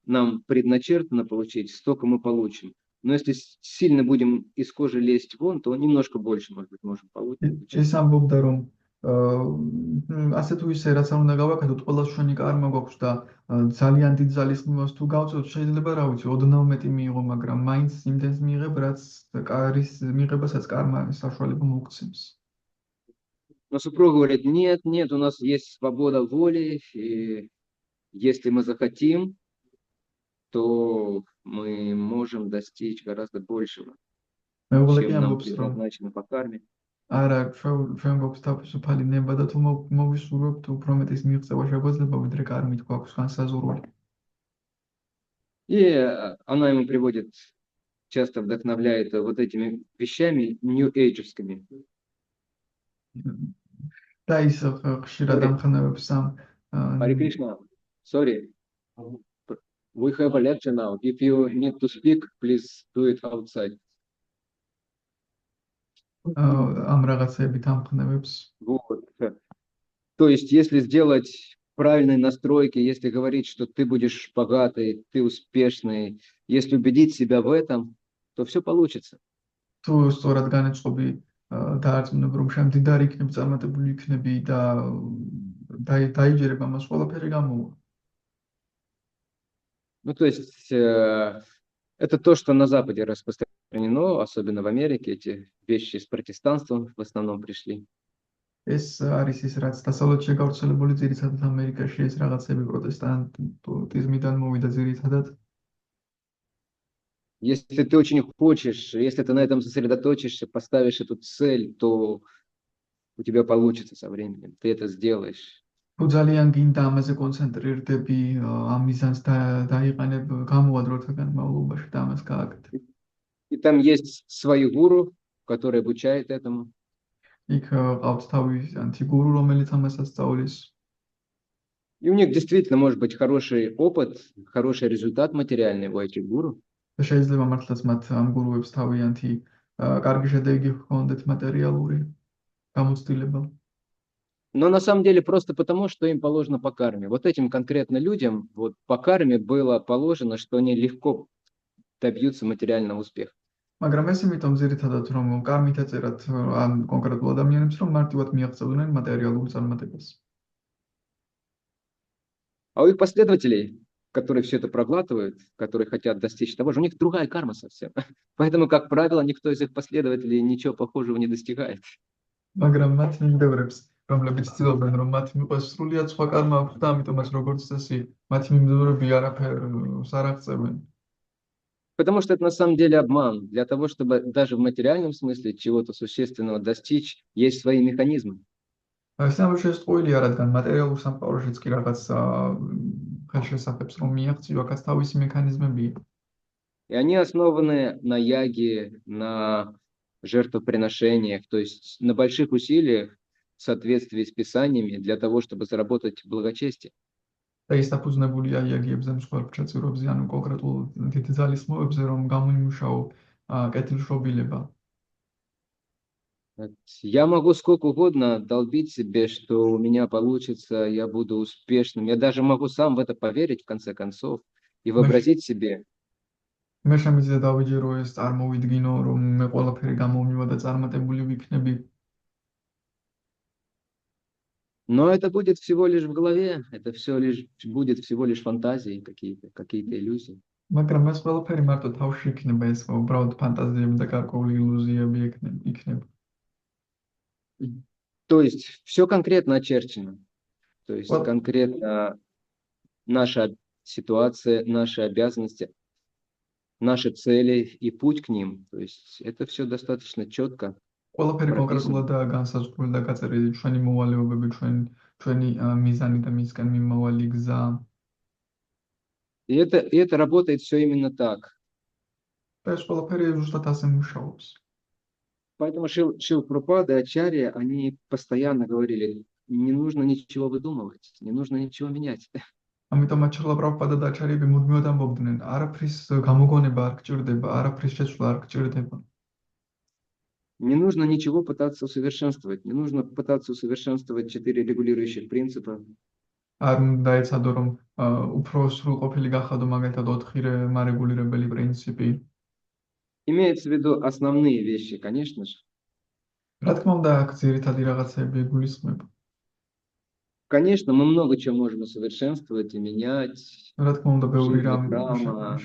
нам предначертано получить, столько мы получим. Но если сильно будем из кожи лезть вон, то немножко больше, может быть, можем получить. ეს ამბობდა, რომ ასე თუ ისე რაც არ უნდა გავაკეთოთ, ყველას ჩვენი კარმა გვაქვს და ძალიან დიდ ძალისხმევას თუ გავწევთ, შეიძლება რა ვიცი, ოდნავ მეტი მიიღო, მაგრამ მაინც იმდენს მიიღებ, რაც კარის მიღებასაც კარმა საშუალება მოგცემს. Но супруга говорит, нет, у нас есть свобода воли, и если мы захотим, то мы можем достичь гораздо большего, чем нам предназначено по карме. არა, ჩვენ გვაქვს თავისუფალი ნება და თუ მოვისურვებთ, უფრო მეტის მიღწევა შეგვეძლება, ვიდრე კარმით გვაქვს განსაზღვრული. И она ему приводит, часто вдохновляет вот этими вещами нью-эйджевскими. და ის ხშირად ამხანებებს ამ Хари Кришна, sorry, we have a lecture now. If you need to speak, please do it outside. ამ რაღაცეებით ამხნევებს. Вот. То есть, если сделать правильные настройки, если говорить, что ты будешь богатый, ты успешный, если убедить себя в этом, то все получится. თუ სწორად განეწყობი დაარწმუნებ, რომ შენ მდიდარი იქნები, წარმატებული იქნები და დაიჯერებ ამას ყველაფერი გამოვა. Ну, то есть, это то, что на Западе распространено, особенно в Америке, эти вещи с протестанством в основном пришли. ეს არის ის, რაც დასავლეთში გავრცელებული, ძირითადად ამერიკაში ეს რაღაცები პროტესტანტიზმიდან მოვიდა ძირითადად. Если ты очень хочешь, если ты на этом сосредоточишься, поставишь эту цель, то у тебя получится со временем, ты это сделаешь. თუ ძალიან გინდა ამაზე კონცენტრირდები, ამ მიზანს დაიყენებ, გამოვადრო როცა განმავლობაში და ამას გააკეთებ. И там есть свои гуру, которые обучают этому. იქ ყავთ თავიანთი გურუ, რომელიც ამას ასწავლის. И у них действительно может быть хороший опыт, хороший результат материальный у этих гуру. და შეიძლება მართლაც მათ ამ გურუებს თავიანთი კარგი შედეგი ჰქონდეთ მატერიალური გამოცდილება. Но на самом деле просто потому, что им положено по карме. Вот этим конкретно людям вот по карме было положено, что они легко добьются материального успеха. მაგრამ ეს იმიტომ ძირითადად რომ კარმით ეწერათ ამ კონკრეტულ ადამიანებს, რომ მარტივად მიაღწევდნენ მატერიალურ წარმატებას. А у их последователей, которые все это проглатывают, которые хотят достичь того же, у них другая карма совсем. Поэтому, как правило, никто из их последователей ничего похожего не достигает. მაგრამ მათ მიმდევრებს, რომლებიც ცდილობენ, რომ მათ მიყვეს სრულიად სხვა კარმა აქვთ, ამიტომაც როგორც წესი, მათი მიმდევრები არაფერს არ აღწევენ. Потому что это на самом деле обман. Для того, чтобы даже в материальном смысле чего-то существенного достичь, есть свои механизмы. ეს ამ შესწყვილია, რადგან მატერიალურ სამყაროშიც კი რაღაც ხელშესახებს რომ მიაღწიო, აქაც თავისი მექანიზმებია. И они основаны на яге, на жертвоприношениях, то есть на больших усилиях в соответствии с писаниями для того, чтобы заработать благочестие. და ის დაფუძნებულია იაგიებზე, მსხვერპლ ჩაწერებზე, ანუ კონკრეტულ დიდი ძალის მოებზე, რომ გამოიმუშაო კეთილშობილება. Я могу сколько угодно долбить себе, что у меня получится, я буду успешным. Я даже могу сам в это поверить, в конце концов, и вообразить себе. მე შემიძლია დავიჯერო ეს წარმოვიდგინო, რომ მე ყველაფერი გამომივა და წარმატებული ვიქნები. Но это будет всего лишь в голове, это все лишь будет всего лишь фантазии какие-то иллюзии. მაგრამ ეს ყველაფერი მარტო თავში იქნება, ეს უბრალოდ ფანტაზიები და გარკვეული ილუზიები იქნება. То есть все конкретно очерчено. То есть Вот. конкретно наша ситуация, наши обязанности, наши цели и путь к ним. То есть это все достаточно четко. ყველაფერი კონკრეტულადაა განსაზღვრული და გაწერილი ჩვენი მოვალეობები, ჩვენი მიზანი და მისკენ მიმავალი გზა. И это работает все именно так. და ეს ყველაფერი ზუსტად ასე მუშაობს. Поэтому Шрила Прабхупада и Ачарья, они постоянно говорили, не нужно ничего выдумывать, не нужно ничего менять. ამიტომაც შრილა პრაბჰუპადა და აჩარიები მუდმივად ამბობდნენ, არაფრის გამოგონება არ გჭირდება, არაფრის შეცვლა არ გჭირდება. Не нужно ничего пытаться усовершенствовать, не нужно пытаться усовершенствовать 4 регулирующих принципа. არ უნდა ეცადო, რომ უფრო სრულყოფილი გახადო მაგალითად 4 მარეგულირებელი პრინციპი. Имеется в виду основные вещи, конечно же. რა თქმა უნდა, აქ ძირითადი რაღაცები გულისხმება. Конечно, мы много чего можем усовершенствовать и менять. რა თქმა უნდა, ბევრი რამ Храма,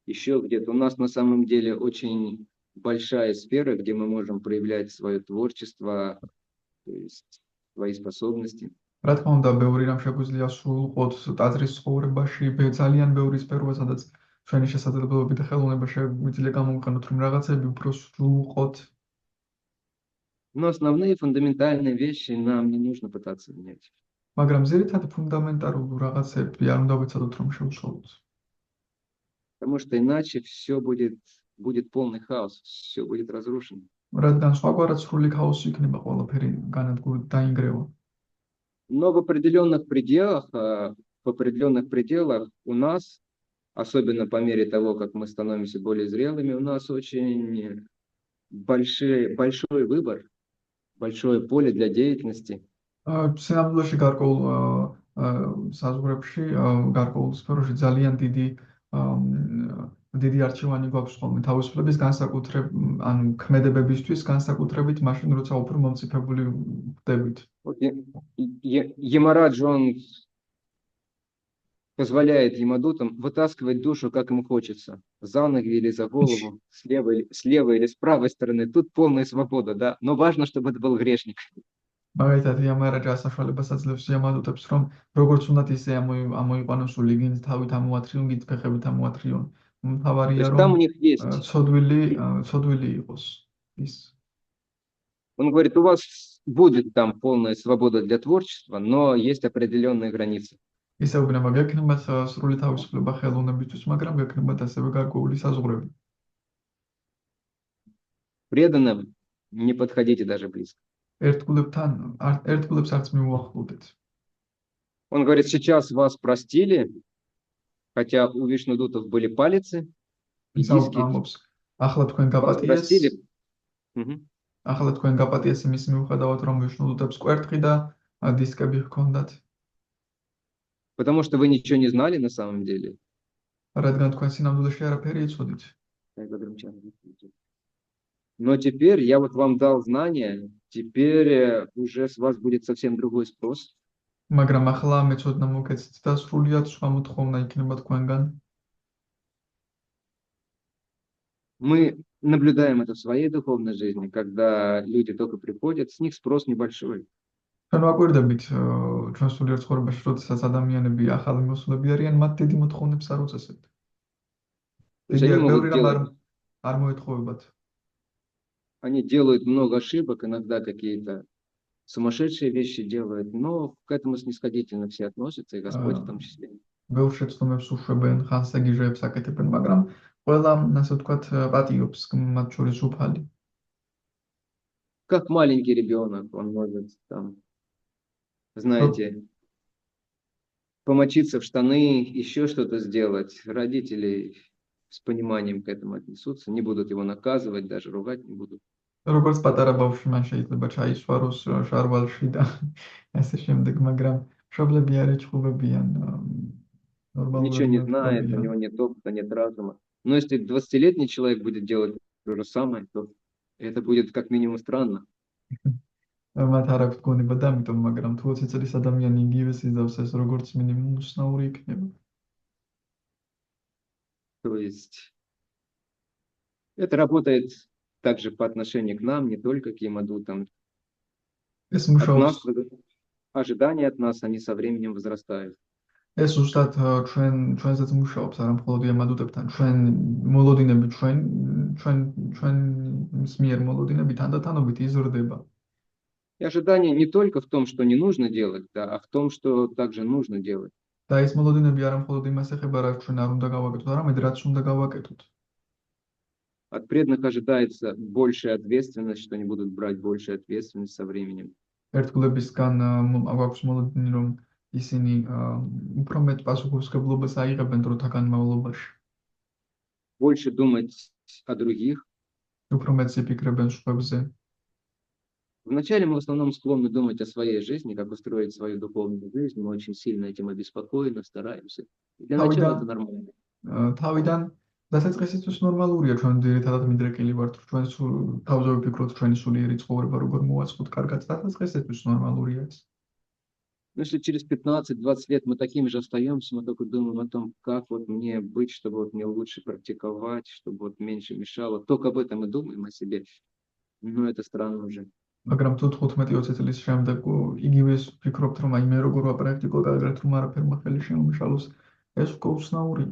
еще где-то. У нас на самом деле очень большая сфера, где мы можем проявлять свое творчество, то есть свои способности. რა თქმა უნდა, ბევრი რამ შეგვიძლია სრულყოთ ტაძრის ცხოვრებაში, ძალიან ბევრი სფეროა, სადაც ჩვენი შესაძლებლობები და ხელოვნება შეგვიძლია გამოვიყენოთ, რომ რაღაცები უფრო სრულყოთ. Но основные фундаментальные вещи нам не нужно пытаться менять. მაგრამ ძირითადად ფუნდამენტალურ რაღაცები არ უნდა ვიცოდოთ, რომ შევცვალოთ. Потому что иначе все будет полный хаос, все будет разрушено. რადგან სხვაგვარად სრული ქაოსი იქნება, ყველაფერი განადგურდა დაინგრევა. Но в определенных пределах у нас, особенно по мере того, как мы становимся более зрелыми, у нас очень большой выбор, большое поле для деятельности. სინამდვილეში გარკვეულ საზღვრებში, გარკვეულ სფეროში ძალიან დიდი არჩევანი გვაქვს ხოლმე თავისუფლების ანუ ქმედებებისთვის, განსაკუთრებით მაშინ, როცა უფრო მომწიფებული ხდებით. Вот Ямарадж, он позволяет ямадутам вытаскивать душу, как им хочется. За ноги или за голову, слева или с правой стороны. Тут полная свобода, да. Но важно, чтобы это был грешник. მაგალითად, იამარაჯა საშუალებას აძლევს იამადუტებს, რომ როგორც უნდათ ისე ამოიყვანონ სული, გინდ თავით ამოათრიონ, გინდ ფეხებით ამოათრიონ. То მთავარია, есть რომ там у них есть. ცოდვილი იყოს ის. Он говорит, у вас будет там полная свобода для творчества, но есть определенные границы. ისე უგნება გექნებათ სრული თავისუფლება ხელოვნებისთვის, მაგრამ გექნებათ ასევე გარკვეული საზღვრები. Преданным не подходите даже близко. ერთგულებს არც მიუახლოვდეთ. Он говорит, сейчас вас простили, хотя у вишнудутов были палицы и диски. ახლა თქვენ Вас простили. გაპატიეს იმის მიუხედავად, რომ ვიშნუდუტებს კვერთხი და დისკები ჰქონდათ. Потому что вы ничего не знали на самом деле. რადგან თქვენ სინამდვილეში არაფერი იცოდით. Но теперь я вот вам дал знания, теперь уже с вас будет совсем другой спрос. მაგრამ ახლა მეცოდნა მოგეცით და სრულიად სხვა მოთხოვნა იქნება თქვენგან. Мы наблюдаем это в своей духовной жизни, когда люди только приходят, с них спрос небольшой. ჩვენ ვაკვირდებით ჩვენ სულიერ ცხოვრებაში, როდესაც ადამიანები ახალი მოსულები არიან, მათ დიდი მოთხოვნებს არ უწესებთ. არ მოეთხოვებათ. Они делают много ошибок, иногда какие-то сумасшедшие вещи делают, но к этому снисходительно все относятся, и Господь в том числе. ბევრ შეცდომებს უშვებენ, ხანსაგიჟეებს აკეთებენ, მაგრამ ყველა, ასე ვთქვათ, პატიობს მათ შორის უფალი. Как маленький ребенок, он может там, знаете, помочиться в штаны, еще что-то сделать. Родители с пониманием к этому отнесутся, не будут его наказывать, даже ругать не будут. როგორც პატარა ბავშვი, მან შეიძლება ჩაისვაროს შარვალში და ასე შემდეგ, მაგრამ მშობლები არ ეჩხუბებიან. Ничего не знает, у него нет опыта, нет разума. Но если 20-летний человек будет делать то же самое, то это будет как минимум странно. მათ არ აქვს გონება და ამიტომ, მაგრამ თუ 20 წლის ადამიანი იგივე სიზავს, ეს როგორც მინიმუმ უცნაური იქნება. То есть это работает также по отношению к нам, не только к ямадутам. Ожидания от нас, они со временем возрастают. ეს უბრალოდ ჩვენზეც მუშაობს, არა მხოლოდ ямადუტებთან. ჩვენ მოლოდინები ჩვენ მიერ მოლოდინები თანდათანობით იზრდება. И ожидание не только в том, что не нужно делать, да, а в том, что также нужно делать. და ეს მოლოდინები არა მხოლოდ იმას ეხება, რაც ჩვენ არ უნდა გავაკეთოთ, არამედ რაც უნდა გავაკეთოთ. От преданных ожидается большая ответственность, что они будут брать большую ответственность со временем. ერთგულებისგან აქვს მოლოდინი, რომ ისინი უფრო მეტ პასუხისმგებლობას აიღებენ დროთა განმავლობაში. Больше думать о других. უფრო მეტ იფიქრებენ სხვებზე. Вначале мы в основном склонны думать о своей жизни, как устроить свою духовную жизнь. Мы очень сильно этим обеспокоены, стараемся. Для начала это нормально. თავიდან დასაწყისისთვის ნორმალურია, ჩვენ ძირითადად მიდრეკილი ვართ, ჩვენ თავზე ვფიქრობთ ჩვენი სულიერი ცხოვრება როგორ მოვაწყოთ კარგად, დასაწყისისთვის ნორმალურია ეს. Но если через 15-20 лет мы такими же остаемся, мы только думаем о том, как вот мне быть, чтобы вот мне лучше практиковать, чтобы вот меньше мешало. Только об этом мы думаем о себе. Ну, это странно уже. მაგრამ თუ 15-20 წლის შემდეგ იგივე ვფიქრობთ, რომ აი მე როგორ ვაპრაქტიკო კარგად, რომ არაფერმა ხელი შემომიშალოს, ეს უკვე უცნაურია.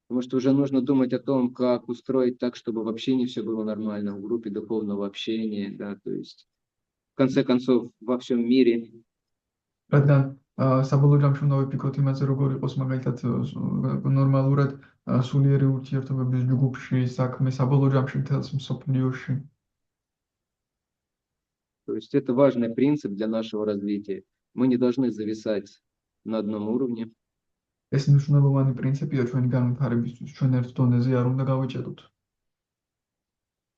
Потому что уже нужно думать о том, как устроить так, чтобы в общении все было нормально, в группе духовного общения, да, то есть, в конце концов, во всем мире. რადგან საბოლოო ჯამში უნდა ვიფიქროთ იმაზე, როგორ იყოს მაგალითად ნორმალურად სულიერი ურთიერთობების ჯგუფში, საქმე საბოლოო ჯამში მთელს მსოფლიოში. То есть это важный принцип для нашего развития. Мы не должны зависать на одном уровне. ეს მნიშვნელოვანი პრინციპია ჩვენი განვითარებისთვის, ჩვენ ერთ დონეზე არ უნდა გავიჭედოთ.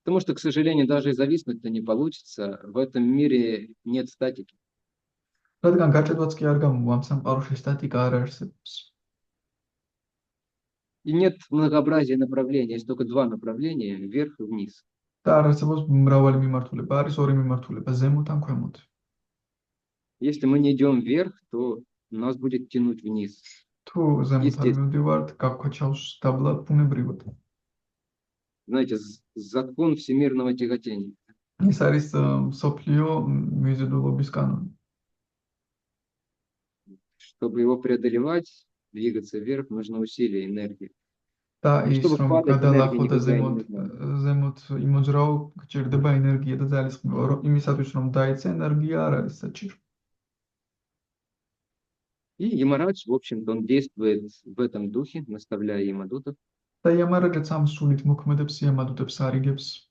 Потому что, к сожалению, даже и зависнуть-то не получится. В этом мире нет статики. რადგან გაჭედვაც კი არ გამოვა ამ სამყაროში სტატიკა არ არსებობს. И нет многообразия направлений, есть только два направления, вверх и вниз. და არ არსებობს მრავალი მიმართულება, არის ორი მიმართულება, ზემოთ ან ქვემოთ. Если мы не идем вверх, то нас будет тянуть вниз. თუ ზემოთ არ Естественно. მივდივართ, გაგქვეჩავს დაბლა ბუნებრივად. Знаете, закон всемирного тяготения. ეს არის მსოფლიო მიზიდულობის კანონი. Чтобы его преодолевать, двигаться вверх, нужно усилие, энергия. და ის Чтобы რომ падать, გადალახო энергии და никогда не нужно. ზემოთ იმოძრაო, გჭირდება ენერგია და ძალისხმევა, რომ იმისათვის რომ დაეცა ენერგია არ არის საჭირო. И Ямарадж, в общем-то, он действует в этом духе, наставляя ямадутов. და იამარაჯაც ამ სულით მოქმედებს, იამადუტებს არიგებს.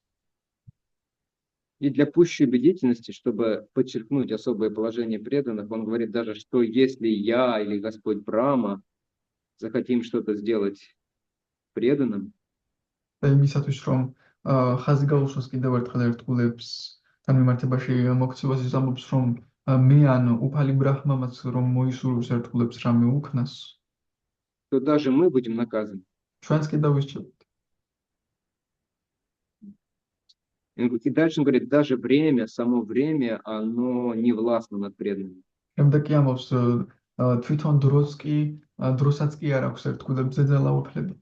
И для пущей убедительности, чтобы подчеркнуть особое положение преданных, он говорит даже, что если я или Господь Брахма захотим что-то сделать преданным, და იმისათვის რომ ხაზი გაუსვას კიდევ ერთხელ ერთგულებს თან მიმართებაში მოქცევას ის ამბობს რომ მე ან უფალი ბრაჰმამაც რომ მოისურვოს ერთგულებს რამე უქნას, то даже мы будем наказаны. ჩვენც კიდევ ვისჭირთ. И дальше он говорит, даже время, само время, оно не властно над преданными. შემდეგ კი ამბობს თვითონ დროსაც კი არ აქვს ერთგულებზე ძალაუფლება.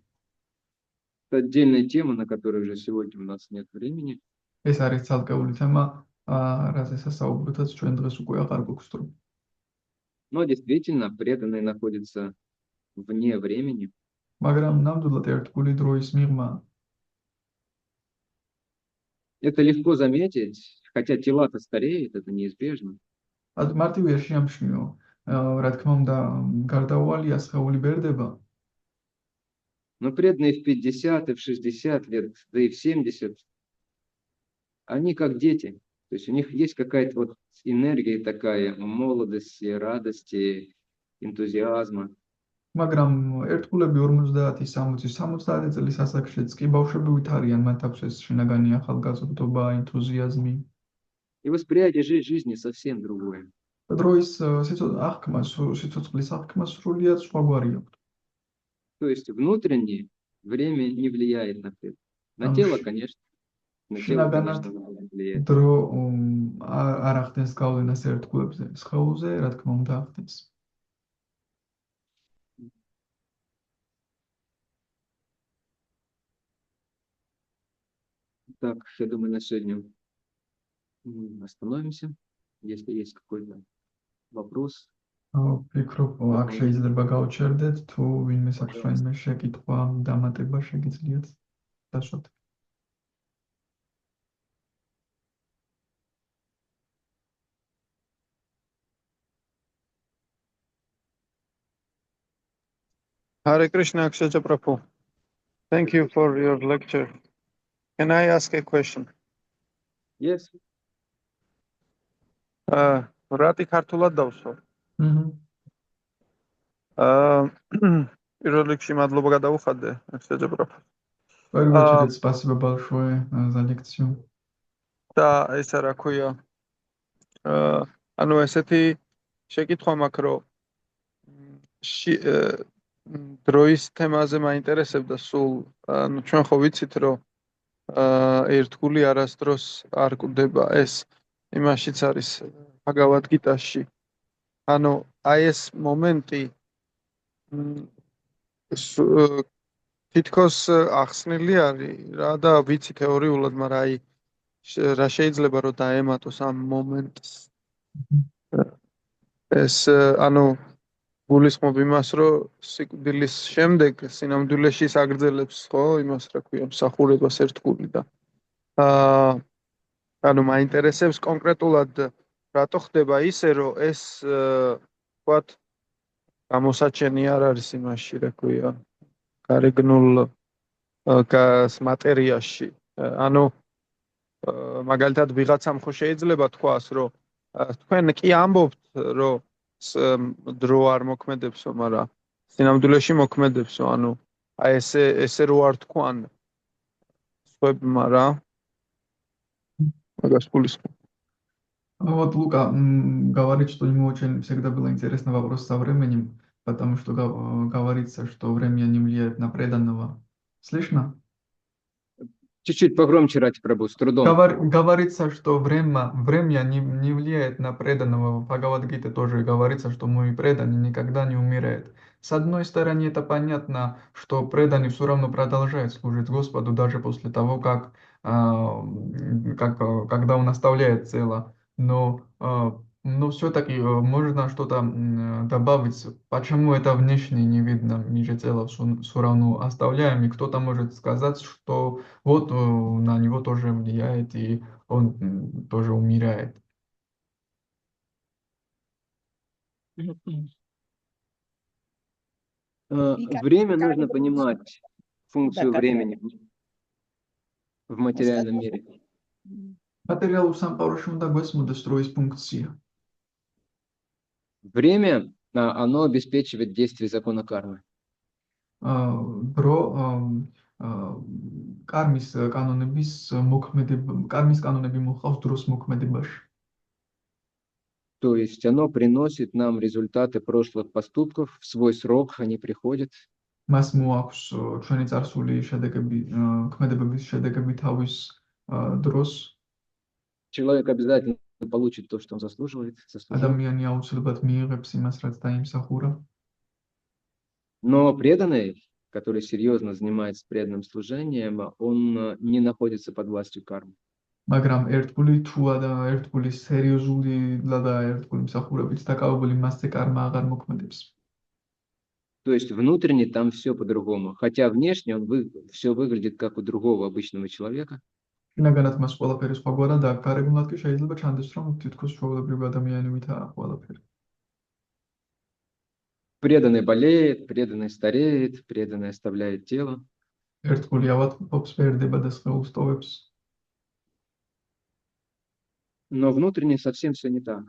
Это отдельная тема, на которую уже сегодня у нас нет времени. ეს არის ცალკეული თემა, რაზეც საუბრობთ ჩვენ დღეს უკვე აღარ გვაქვს დრო. Но действительно, преданные находятся вне времени. მაგრამ ნამდვილად ერთგული დროის მიღმა. Это легко заметить, хотя тела-то стареют, это неизбежно. მარტივია შეამჩნიო, რა თქმა უნდა, გარდაუვალია სხეული ბერდება. Но преданные в 50 и в 60 лет, да и в 70, они как дети. То есть у них есть какая-то вот энергия такая молодости, радости, энтузиазма. მაგრამ ერთგულები 50, 60, 70 წლის ასაკშიც კი ბავშვებივით არიან, მათ აქვს ეს შინაგანი ახალგაზრდობა, ენთუზიაზმი. И восприятие жизни совсем другое. დროის სიცოცხლის აღქმა სრულიად სხვაგვარი აქვს. То есть внутреннее время не влияет на тело. На тело, конечно. На тело, конечно, влияет. დრო არ ახდენს გავლენას ერთგულებზე, სხეულზე, რა თქმა უნდა, ახდენს. Так, я думаю, на сегодня остановимся. Если есть какой-то вопрос. ვფიქრობ, აქ შეიძლება გავჩერდეთ, თუ ვინმე აქვს რაიმე შეკითხვა, დამატება შეგიძლიათ დაშოთ. Hare Krishna, Akshaja Prabhu. Thank you for your lecture. Can I ask a question? Yes. Rati ქართულად დავსვარ. პირველ რიგში მადლობა გადაუხადე, Akshaja Prabhu. Первую очередь, спасибо большое за лекцию. და ესა რა ქვია? ანუ ესეთი შეკითხვა მაქვს, რომ დროის თემაზე მაინტერესებდა სულ, ანუ ჩვენ ხო ვიცით, რომ ერთგული არასდროს არ კვდება, ეს იმაშიც არის ბაგავად გიტაში. ანუ აი ეს მომენტი თითქოს ახსნილი არის რა და ვიცი თეორიულად, მაგრამ აი რა შეიძლება რომ დაემატოს ამ მომენტს. ეს ანუ გულისხმობ იმას, რომ სიკვდილის შემდეგ სინამდვილეში საგრძელებს ხო იმას რა ქვია მსახურებას ერთგული და ანუ მაინტერესებს კონკრეტულად რატო ხდება ისე, რომ ეს ვთქვათ გამოსაჩენი არ არის იმაში რა ქვია გარეგნულ მატერიაში. ანუ მაგალითად ვიღაცამ ხო შეიძლება თქვას, რომ თქვენ კი ამბობთ, რომ დრო არ მოქმედებსო, მაგრამ სინამდვილეში მოქმედებსო, ანუ აი ესე რო არ თქვან სხვებმა რა, მაგას გულისხმობ. Вот, Лука, говорит, что ему очень всегда было интересно вопрос со временем, потому что говорится, что время не влияет на преданного. Слышно? Чуть-чуть погромче, Рати Прабу, с трудом. Говорится, что время не влияет на преданного. В Бхагавад-гите тоже говорится, что мой преданный никогда не умирает. С одной стороны, это понятно, что преданный все равно продолжает служить Господу даже после того, когда он оставляет тело. Но все-таки можно что-то добавить, почему это внешне не видно, мы же тело все равно оставляем, и кто-то может сказать, что вот на него тоже влияет, и он тоже умирает. Время нужно понимать, функцию времени в материальном мире. Materiālu სამყაროში უნდა გვესმოდეს დროის ფუნქცია. Время, оно обеспечивает действие закона кармы. დრო კარმის კანონები მოხავს დროს მოქმედებაში. То есть оно приносит нам результаты прошлых поступков, в свой срок они приходят. მას მოაქვს ჩვენი წარსული ქმედებების შედეგები თავის დროს. Человек обязательно получит то, что он заслуживает. ადამიანი აუცილებლად მიიღებს იმას, რაც დაიმსახურა. Но преданный, который серьезно занимается преданным служением, он не находится под властью кармы. მაგრამ ერთგული სერიოზული და ერთგული მსახურებით დაკავებული მასზე კარმა აღარ მოქმედებს. То есть внутренне там все по-другому. Хотя внешне все выглядит как у другого обычного человека. შინაგანად მას ყველაფერი სხვაგვარად და გარეგნულად კი შეიძლება ჩანდეს, რომ თითქოს ჩვეულებრივი ადამიანებითაა ყველაფერი. Преданный болеет, преданный стареет, преданный оставляет тело. ერთგული ავადმყოფს, ფერდება და სხეულს ტოვებს. Но внутренне совсем все не так.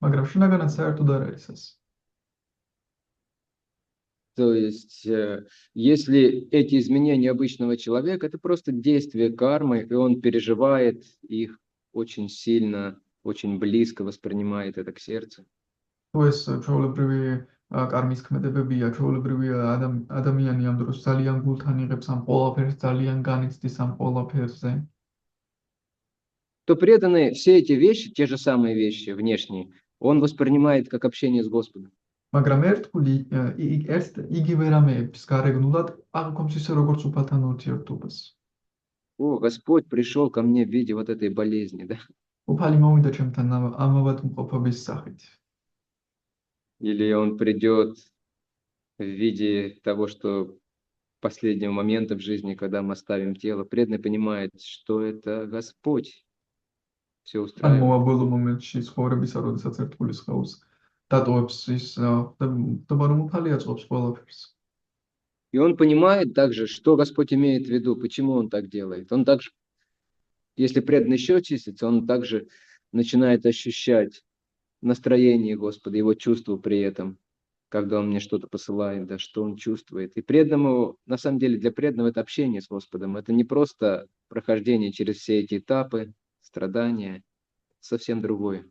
მაგრამ შინაგანად საერთოდ არ არის ეს. То есть, если эти изменения обычного человека, это просто действие кармы, и он переживает их очень сильно, очень близко воспринимает это к сердцу. თუ ეს ჩვეულებრივი კარმის ქმედებებია, ჩვეულებრივი ადამიანი ამ დროს ძალიან გულთან იღებს ამ ყველაფერს, ძალიან განიცდის ამ ყველაფერზე. То преданный все эти вещи, те же самые вещи внешние, он воспринимает как общение с Господом. მაგრამ ერთგული იგივე რამეებს გარეგნულად აღქვამს ისე როგორც უფალთან ურთიერთობას. О, Господь пришел ко мне в виде вот этой болезни, да? უფალი მოვიდა ჩემთან ამ ავადმყოფობის სახით. Или он придет в виде того, что последнего момента в жизни, когда мы оставим тело, преданный понимает, что это Господь все ან устраивает. მოვაბოლო მომენტში ცხოვრებისა, როდესაც ერთგული სხეულს დატოვებს, ის ხდება რომ უფალი აწყობს ყველაფერს. И он понимает также, что Господь имеет в виду, почему он так делает. Он также, если преданный еще чистится, он также начинает ощущать настроение Господа, его чувство при этом, когда он мне что-то посылает, да, что он чувствует. И преданному, на самом деле, для преданного это общение с Господом. Это не просто прохождение через все эти этапы, страдания, совсем другое.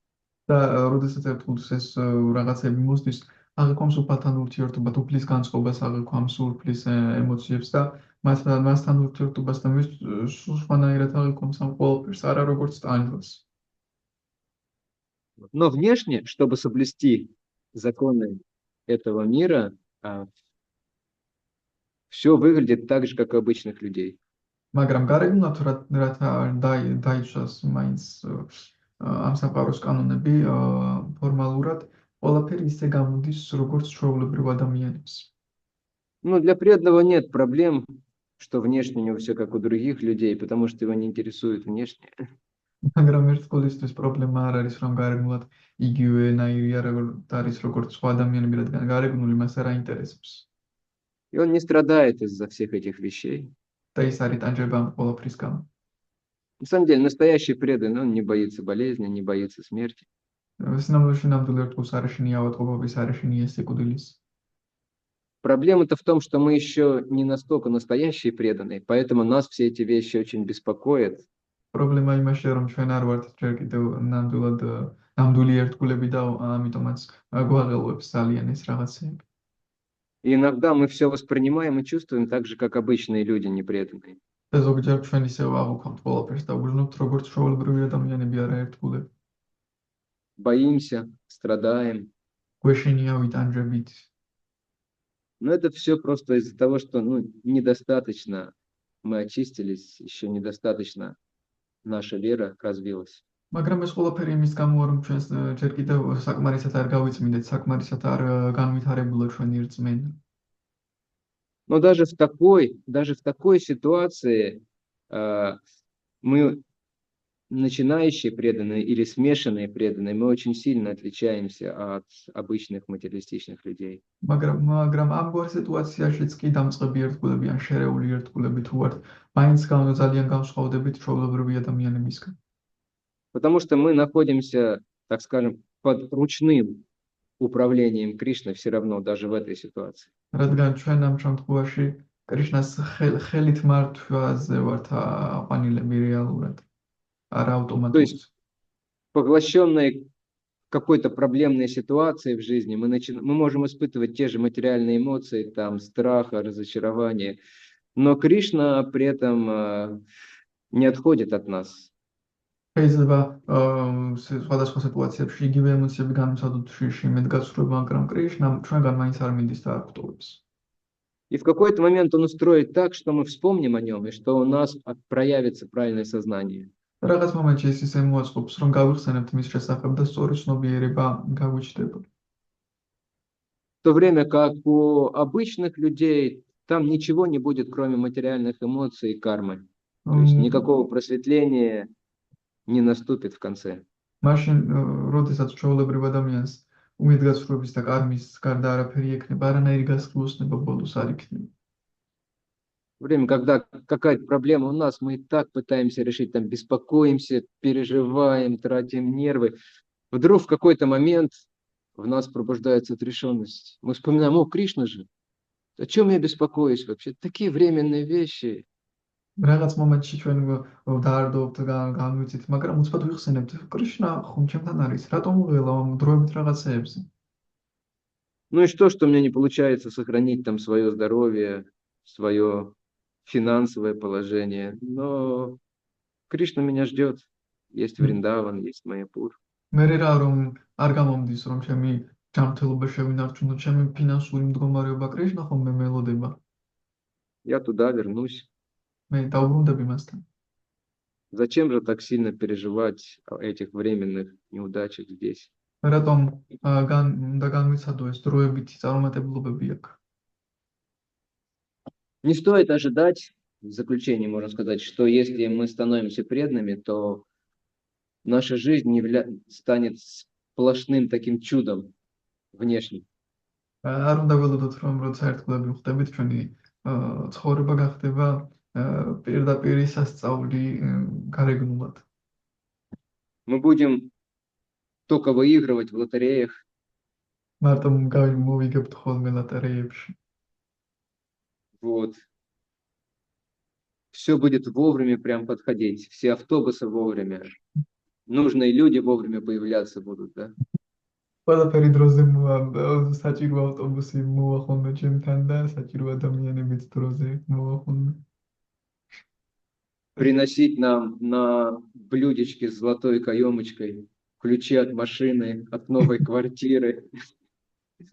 და როდესაც ერთგულს ეს რაღაცები მოსდის, აღიქვამს უფალთან ურთიერთობა, უფლის განწყობას, აღიქვამს უფლის ემოციებს და მასთან ურთიერთობას და მის სხვანაირად აღიქვამს ამ ყველაფერს, არა როგორც ტანჯვას. Но внешне, чтобы соблюсти законы этого мира, все выглядит так же, как у обычных людей. მაგრამ გარეგნულად რათა დაიცვას მაინც ამ სამყაროს კანონები ფორმალურად ყველაფერი ისე გამოდის, როგორც ჩვეულებრივ ადამიანებს. Ну, для преданного нет проблем, что внешне у него все как у других людей, потому что его не интересует внешнее. მაგრამ ერთგულისთვის პრობლემა არ არის, რომ გარეგნულად იგივენაირი არის, როგორც სხვა ადამიანები, რადგან გარეგნული მას არ აინტერესებს. И он не страдает из-за всех этих вещей. და ის არის ტანჯება ამ ყველაფრის გამო. На самом деле, настоящий преданный, он не боится болезни, не боится смерти. სინამდვილეში ნამდვილი ერთგულს არ ეშინია ავადმყოფობის, არ ეშინია სიკვდილის. Проблема-то в том, что мы еще не настолько настоящие преданные, поэтому нас все эти вещи очень беспокоят. პრობლემა იმაშია, რომ ჩვენ არ ვართ ჯერ კიდევ ნამდვილი ერთგულები და ამიტომაც გვაღელვებს ძალიან ეს რაღაცები. И иногда мы все воспринимаем и чувствуем так же, как обычные люди непреданные. და ზოგჯერ ჩვენ ისევ აღვქვამთ ყველაფერს და ვგრძნობთ როგორც ჩვეულებრივი ადამიანები არაერთგულები. Боимся, страдаем. გვეშინია ვიტანჯებით. Но это все просто из-за того, что недостаточно мы очистились, еще недостаточно наша вера развилась. მაგრამ ეს ყველაფერი იმის gamоა, რომ ჩვენს ჯერ კიდევ საკმარისად არ გავიწმინდეთ, საკმარისად არ განვითარებულა ჩვენი რწმენა. Но даже в такой ситуации мы, начинающие преданные или смешанные преданные, мы очень сильно отличаемся от обычных материалистичных людей. მაგრამ ამგვარ სიტუაციაშიც კი დამწყები ერთგულები ან შერეული ერთგულები თუ ვართ, მაინც ძალიან განსხვავდებით ჩვეულებრივი ადამიანებისგან. Потому что мы находимся, так скажем, под ручным управлением Кришны все равно, даже в этой ситуации. რადგან ჩვენ ამ შემთხვევაში კრიშნას ხელით მართვაზე ვართ აყვანილები რეალურად, არა То ავტომატურად. есть, поглощенные какой-то проблемной ситуацией в жизни, мы можем испытывать те же материальные эмоции, там, страха, разочарования, но Кришна при этом не отходит от нас. შეიძლება სხვადასხვა სიტუაციებში იგივე ემოციები განვიცადოთ შემდგაცრუება, მაგრამ კრიშნა ჩვენგან მაინც არ მიდის და არ გვტოვებს. И в какой-то момент он устроит так, что мы вспомним о нем, и что у нас проявится правильное сознание. რაღაც მომენტში ის ისე მოაწყობს, რომ გავიხსენებთ მის შესახებ და სწორი ცნობიერება გაგვიჩნდება. В то время как у обычных людей там ничего не будет, кроме материальных эмоций и кармы. То есть никакого просветления не наступит в конце. მაშინ, როდესაც ჩვეულებრივ ადამიანს უმედგაცრუების და კარმის გარდა არაფერი ექნება, არანაირი გასხლოსნება ბოლოს არ იქნება. Время, когда какая-то проблема у нас, мы и так пытаемся решить, там беспокоимся, переживаем, тратим нервы. Вдруг в какой-то момент в нас пробуждается отрешенность. Мы вспоминаем, о, Кришна же, о чем я беспокоюсь вообще? Такие временные вещи. რაღაც მომენტში ჩვენ დაარდობთ, განვიცით, მაგრამ უცბად ვიხსენებთ, კრიშნა ხომ ჩემთან არის, რატომ უღელა ამ დროებით რაღაცეებზე? Ну и что у меня не получается сохранить там свое здоровье, свое финансовое положение. Но Кришна меня ждет. Есть Вриндаван, есть Майяпур. მე რა რომ არ გამომდის, რომ ჩემი ჯანმრთელობა შევინარჩუნო, ჩემი ფინანსური მდგომარეობა კრიშნა ხომ მელოდება. Я туда вернусь. მე დაუბრუნდები მასთან. Зачем же так сильно переживать о этих временных неудачах здесь? რატომ უნდა განვიცადო ეს დროებითი წარუმატებლობები აქ? Не стоит ожидать, в заключение можно сказать, что если мы становимся преданными, то наша жизнь станет сплошным таким чудом внешним. არ უნდა ველოდოთ, რომ როცა ერთგულები ვხდებით, ჩვენი ცხოვრება გახდება პირდაპირ სასწაული გარეგნულად. Мы будем только выигрывать в лотереях. მარტო მოვიგებთ ხოლმე ლოტერეებში. Вот. Все будет вовремя прям подходить. Все автобусы вовремя. Нужные люди вовремя появляться будут, да? ყველაფერი დროზე საჭირო ავტობუსი მოვახონდა ჩემთან და საჭირო ადამიანებიც დროზე მოვახონდა. Приносить нам на блюдечке с золотой каемочкой ключи от машины, от новой квартиры.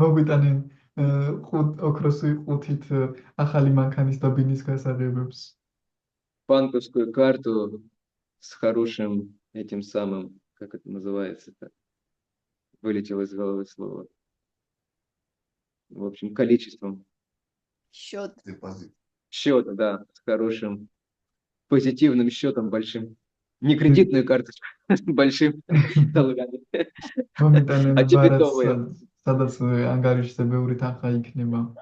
მოგვიტანენ ოქროსი ყუთით ახალი მანქანის და ბინის გასაღებებს. Банковскую карту с хорошим этим самым, как это называется-то? Вылетело из головы слово. В общем, количеством. Счет. Счета, да, с хорошим, позитивным счетом большим. Не кредитную карточку, большим долгами. მომიტანენ А дебетовые. სადაც ანგარიშზე ბევრი თანხა იქნება.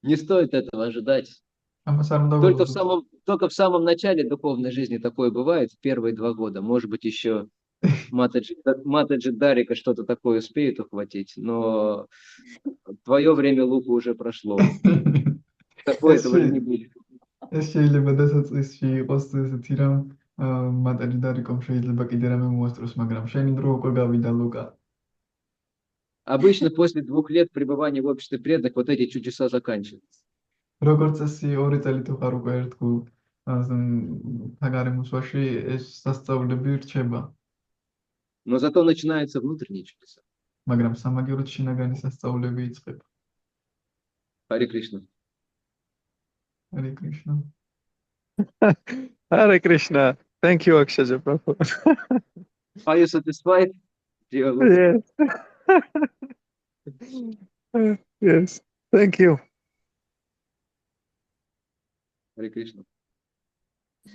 Не стоит этого ожидать. ამას არ უნდა Только в самом начале духовной жизни такое бывает, в первые 2 года. Может быть, еще Матаджи Дарика что-то такое успеет ухватить, но твое время лука уже прошло. Такое этого не будет. ეს შეიძლება დასაწყისში იყოს ესეთი რამ მატერი დარიკომ შეიძლება კიდე რამე მოასწროს, მაგრამ შენი დრო უკვე გავიდა, ლუკა. Обычно после 2 лет пребывания в обществе преданных вот эти чудеса заканчиваются. როგორც წესი 2 წელი თუ ხარ უკვე ერთგულ თაგარემოსვაში ეს სასწაულები რჩება, Но зато начинаются внутренние чудеса. მაგრამ სამაგიეროდ შინაგანი სასწაულები იწყება. Харе Кришна. Hare Krishna. Hare Krishna. Thank you, Akshaja Prabhu. Are you satisfied, dear Lord? Yes. Yes. Thank you. Харе Кришна.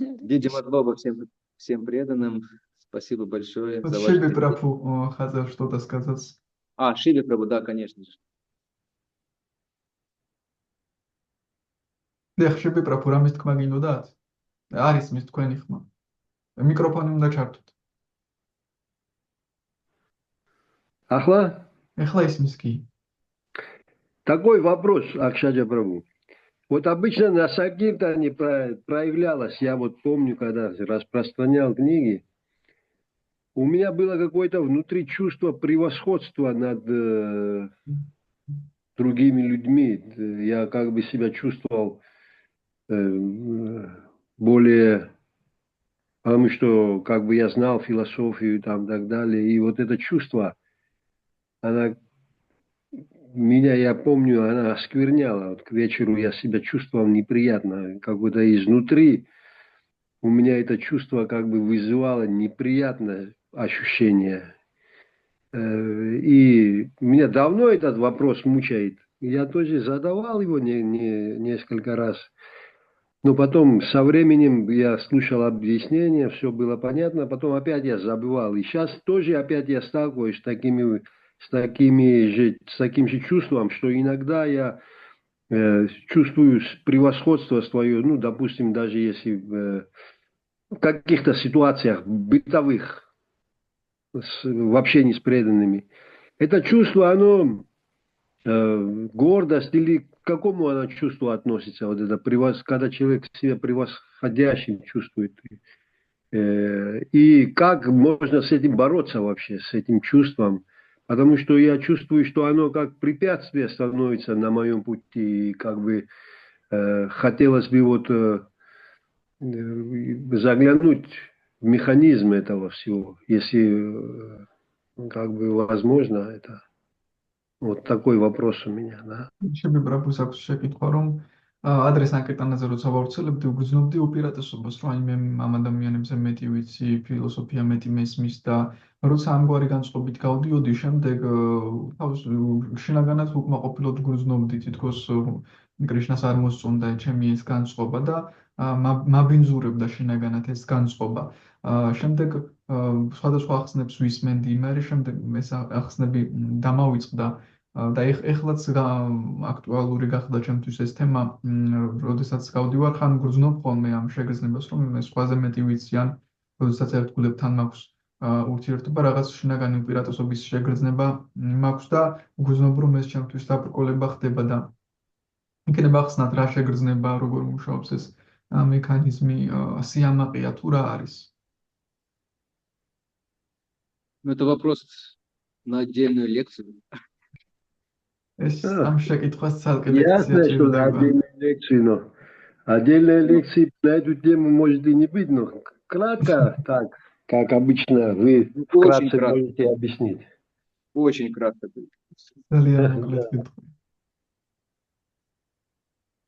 Диди Мадбаба всем преданным. Спасибо большое Вот за ваш Шиби терпение. Прабху хотел что-то сказать. Шиби Прабху, да, конечно же. დიახ, Шиби Прабху რამის თქმა გინდოდათ? არის მის თქვენი ხმა. მიკროფონი უნდა ჩართოთ. Ахла? ეხლა ისმის კი. Такой вопрос, Акшаджа Прабху. Вот обычно на Сакиртане проявлялось, я вот помню, когда распространял книги, у меня было какое-то внутри чувство превосходства над другими людьми. Я как бы себя чувствовал более, потому что как бы я знал философию там и так далее. И вот это чувство, она меня, я помню, она оскверняла. Вот к вечеру я себя чувствовал неприятно, как будто изнутри у меня это чувство как бы вызывало неприятное ощущение. И меня давно этот вопрос мучает. Я тоже задавал его несколько раз. Но потом со временем я слушал объяснения, все было понятно. Потом опять я забывал. И сейчас тоже опять я сталкиваюсь с таким же чувством, что иногда я чувствую превосходство свое, ну, допустим, даже если в каких-то ситуациях бытовых, в общении с преданными. Это чувство, оно гордость или к какому оно чувству относится? Вот это когда человек себя превосходящим чувствует. И как можно с этим бороться вообще, с этим чувством? Потому что я чувствую, что оно как препятствие становится на моем пути. И как бы хотелось бы вот заглянуть в механизм этого всего, если как бы возможно это. Вот такой вопрос у меня, да. Шиби Прабхუს აქვს შეკითხვა, რომ ადრე სანკირტანაზე როცა ვავრცელებდი, უგრძნობდი უპირატესობას, რომ აი მე ამ ადამიანებზე მეტი ვიცი, ფილოსოფია მეტი მესმის და როცა ამგვარი განწყობით გავდიოდი, შემდეგ თავს შინაგანად უკმაყოფილოდ გრძნობდი, თითქოს კრიშნას არ მოსწონდა ჩემი ეს განწყობა და მაბინძურებდა შინაგანად ეს განწყობა. შემდეგ სხვადასხვა ახსნებს ვისმენდი, მე შემდეგ ეს ახსნები დამავიწყდა და ეხლაც აქტუალური გახდა ჩემთვის ეს თემა, როდესაც გავდივარ, ხან გრძნობ ხოლმე ამ შეგრძნებას, რომ მე სხვაზე მეტი ვიცი, ან როდესაც ერთგულებთან მაქვს ურთიერთობა, რაღაც შინაგანი უპირატესობის შეგრძნება მაქვს და გრძნობ, რომ ეს ჩემთვის დაბრკოლება ხდება და იქნება ახსნათ რა შეგრძნება, როგორ მუშაობს ეს მექანიზმი, სიამაყეა თუ რა არის. Это вопрос на отдельную лекцию. Сам шекитквас цалкэ Ясно, лекция что на отдельную лекцию, но отдельная лекция на эту тему может и не быть, но кратко, так, как обычно, вы вкратце можете объяснить. Очень кратко.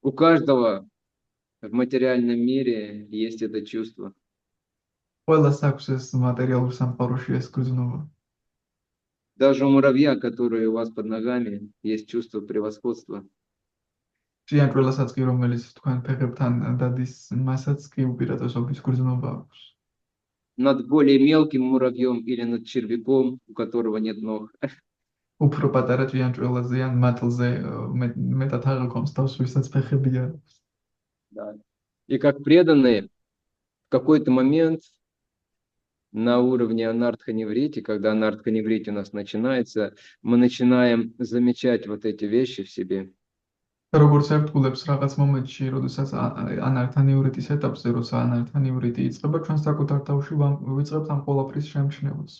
У каждого в материальном мире есть это чувство. Даже у муравья, который у вас под ногами, есть чувство превосходства. Над более мелким муравьем или над червяком, у которого нет ног. Да. И как преданные, в какой-то момент на уровне анартха-неврити, когда анартха-неврити у нас начинается, мы начинаем замечать вот эти вещи в себе. და როგორც ერთგულებს რაღაც მომენტში, როდესაც ანართანიურიტის ეტაპზე, როცა ანართანიურიტი იწყება, ჩვენ საკუთარ თავში ვიწყებთ ამ ყველაფრის შემჩნევას.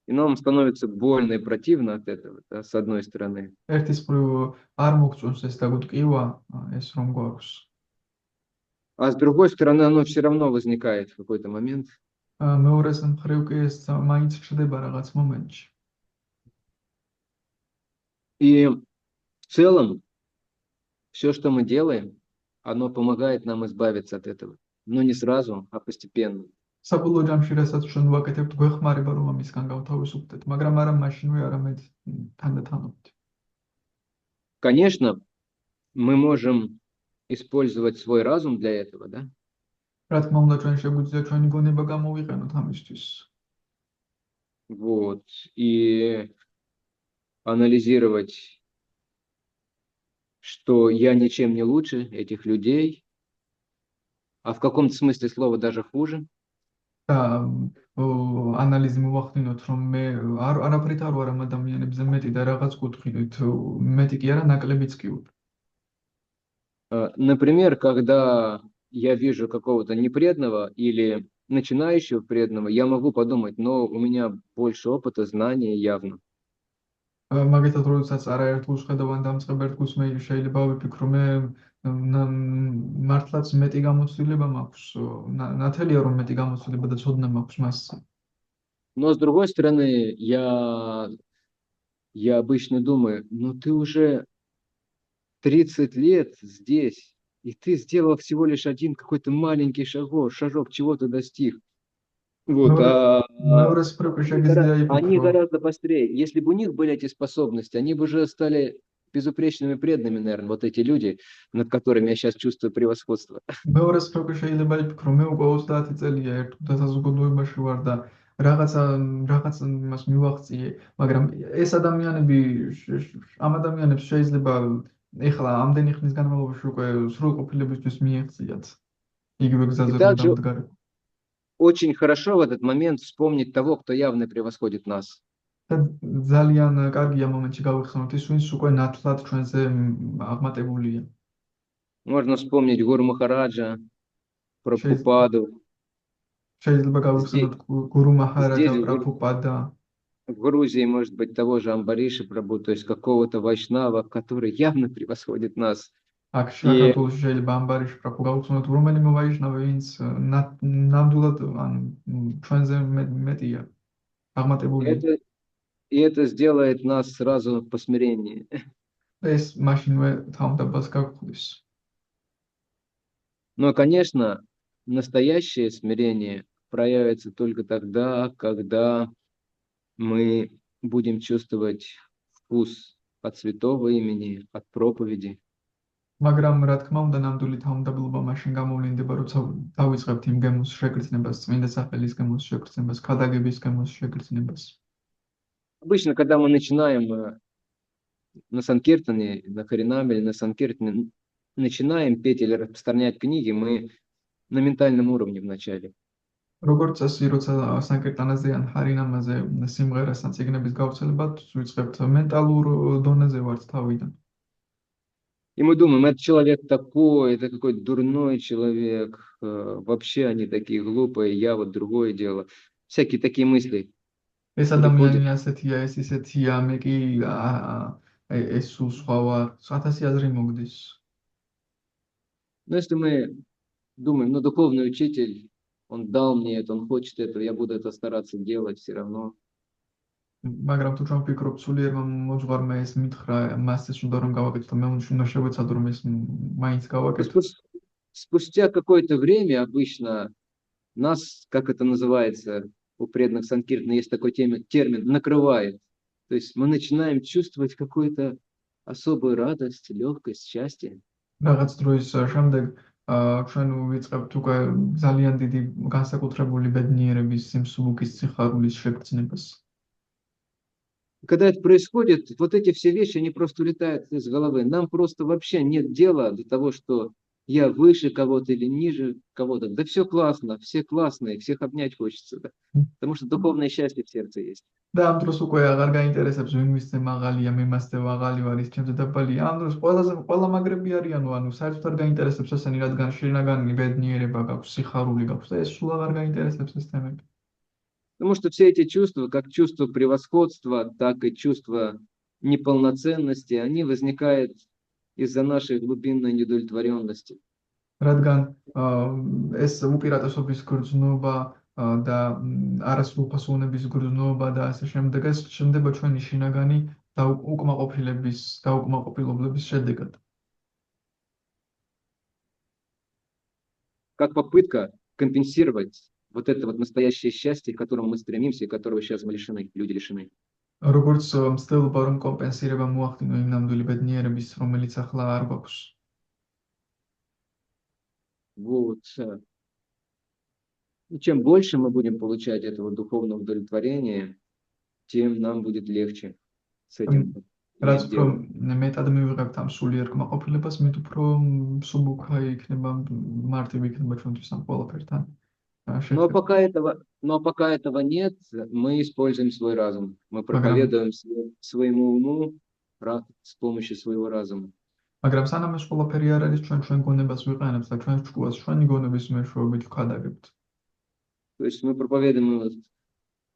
И нам становится больно и противно от этого, да, с одной стороны. ერთის მხრივ არ მოგწონს ეს დაგუტკივა, ეს რომ გვაქვს. А с другой стороны, оно все равно возникает в какой-то момент. მეორეს მხრივ კი ეს მაინც ჩდება რაღაც მომენტში. И в целом, все, что мы делаем, оно помогает нам избавиться от этого. Но не сразу, а постепенно. საბოლოო ჯამში, რასაც ჩვენ ვაკეთებთ, გვეხმარება რომ ამისგან გავთავისუფლდეთ, მაგრამ არა მაშინვე, არამედ თანდათანობით. Конечно, мы можем использовать свой разум для этого, да? რა თქმა უნდა, ჩვენ შეგვიძლია ჩვენი გონება გამოვიყენოთ ამისთვის. Вот. И анализировать, что я ничем не лучше этих людей, а в каком-то смысле слова даже хуже. და ანალიზი მოვახდინოთ, რომ მე არაფრით არ ვარ ამ ადამიანებზე მეტი და რაღაც კუთხით მეტი კი არა, ნაკლებიც კი ვარ. Например, когда я вижу какого-то непреданного или начинающего преданного, я могу подумать, но у меня больше опыта, знаний явно. მაგალითად, როდესაც არაერთგულს ხედავ ან დამწყებ ერთგულს, მე შეიძლება ვიფიქრო, მე მართლაც მეტი გამოცდილება მაქვს, ნათელია რომ მეტი გამოცდილება და ცოდნა მაქვს მასზე. Но с другой стороны, я обычно думаю, ну ты уже 30 лет здесь, и ты сделал всего лишь один какой-то маленький шажок, чего ты достиг. Вот, მეორეს მხრივ შეგვიძლია они იფიქრო, гораздо быстрее. Если бы у них были эти способности, они бы уже стали безупречными преданными, наверное, вот эти люди, над которыми я сейчас чувствую превосходство. მეორეს მხრივ შეიძლება იფიქრო, მე უკვე 30 წელია ერთ საზოგადოებაში ვარ და რაღაც იმას მივაღწიე, მაგრამ ეს ადამიანები, ამ ადამიანებს შეიძლება ეხლა ამდენი ხნის განმავლობაში უკვე სრულყოფილებისთვის მიაღწიათ იგივე გზაზე რომ დამდგარიყო. Очень хорошо в этот момент вспомнить того, кто явно превосходит нас. ძალიან კარგია მომენტში გავიხსენოთ ის, ვინც უკვე ნათლად ჩვენზე აღმატებულია. Можно вспомнить Гуру Махараджа, Прабхупаду. შეიძლება გავიხსენოთ გურუ მაჰараджа, Прабхупада. В Грузии, может быть, того же Амбариша Прабху, то есть какого-то вайшнава, который явно превосходит нас. აქ საქართველოში შეიძლება ამბარიში პრაბჰუ გავხსენოთ, რომელიმე ვაიშნავი, ვინც ნამდვილად ჩვენზე მეტია, აღმატებულია. И это сделает нас сразу посмиреннее. ეს მაშინვე თავდებას გაგხდის. Но, конечно, настоящее смирение проявится только тогда, когда мы будем чувствовать вкус от святого имени, от проповеди. მაგრამ რა თქმა უნდა, ნამდვილი თავმდაბლობა მაშინ გამოვლინდება, рოცა დავიწყებთ იმ გემოს შეკრწნებას, წმინდა სახელის გემოს შეკრწნებას, ქადაგების гемოს შეკრწნებას. Обычно, когда мы начинаем на Санкиртане, на Харинаме или на Санкиртане, начинаем петь или распространять книги, мы на ментальном уровне вначале. როგორც წესი, როცა სანკირტანაზე ან ჰარინამაზე სიმღერას ან წიგნების გავრცელებად ვიწყებთ მენტალურ დონეზე ვართ თავიდან. И мы думаем, этот человек такой, это какой-то дурной человек, вообще они такие глупые, я вот другое дело. Всякие такие мысли. ეს ადამიანი ასეთია, ეს ისეთია, მე კი ეს სხვა ვარ, 1000 აზრი მოგდის. Но если мы думаем, ну духовный учитель, он дал мне это, он хочет этого, я буду это стараться делать все равно. მაგრამ თუ ჩვენ ვფიქრობ, სულიერმა მოძღვარმა ეს მითხრა, მას ეს უნდა რომ გავაკეთო, მე უნდა შევეცადო რომ ეს მაინც გავაკეთო. Спустя какое-то время обычно нас, как это называется, у преданных Санкиртана есть такой термин, накрывает. То есть мы начинаем чувствовать какую-то особую радость, легкость, счастье. რაღაც დროის შემდეგ ჩვენ ვიწყებთ უკვე ძალიან დიდი განსაკუთრებული ბედნიერების, სიმსუბუქის, სიხარულის შეგრძნებას. Когда это происходит, вот эти все вещи, они просто улетают из головы. Нам просто вообще нет дела до того, что я выше кого-то или ниже кого-то. Да все классно, все классные, всех обнять хочется. Да? Потому что духовное счастье в сердце есть. და ამ დროს უკვე აღარ გაინტერესებს ვინ ვისზე მაღალია, მე მასზე მაღალი ვარ, ის ჩემზე დაბალია. ამ დროს ყველა მაგრები არიანო, ანუ საერთოდ არ გაინტერესებს ესენი, რადგან შინაგანი ბედნიერება გაქვს, სიხარული გაქვს და ეს სულ აღარ გაინტერესებს ეს თემები. Потому что все эти чувства, как чувство превосходства, так и чувство неполноценности, они возникают из-за нашей глубинной недовлетворенности. რადგან ეს უპირატესობის გრძნობა და არასრულფასოვნების გრძნობა და ასე შემდეგ ეს ჩნდება ჩვენი შინაგანი დაუკმაყოფილებლების შედეგად. Как попытка компенсировать вот это вот настоящее счастье, к которому мы стремимся и которого сейчас мы лишены, люди лишены. როგორც მცდელობა რომ კომპენსირება მოახდინო იმ ნამდვილი ბედნიერების, რომელიც ახლა არ გვაქვს. Вот. И чем больше мы будем получать этого духовного удовлетворения, тем нам будет легче с этим. რაც უფრო მეტად მივიღებთ ამ სულიერ კმაყოფილებას, მით უფრო მსუბუქა იქნება, მარტივი იქნება ჩვენთვის ამ ყველაფერთან. Но пока этого нет, мы используем свой разум. Мы проповедуем своему уму с помощью своего разума. მაგრამ სანამ ეს ყველაფერი არ არის, ჩვენ გონებას ვიყენებთ და ჩვენ ჭკუას ჩვენი გონების მეშვეობით ვქადაგებთ. То есть мы проповедуем,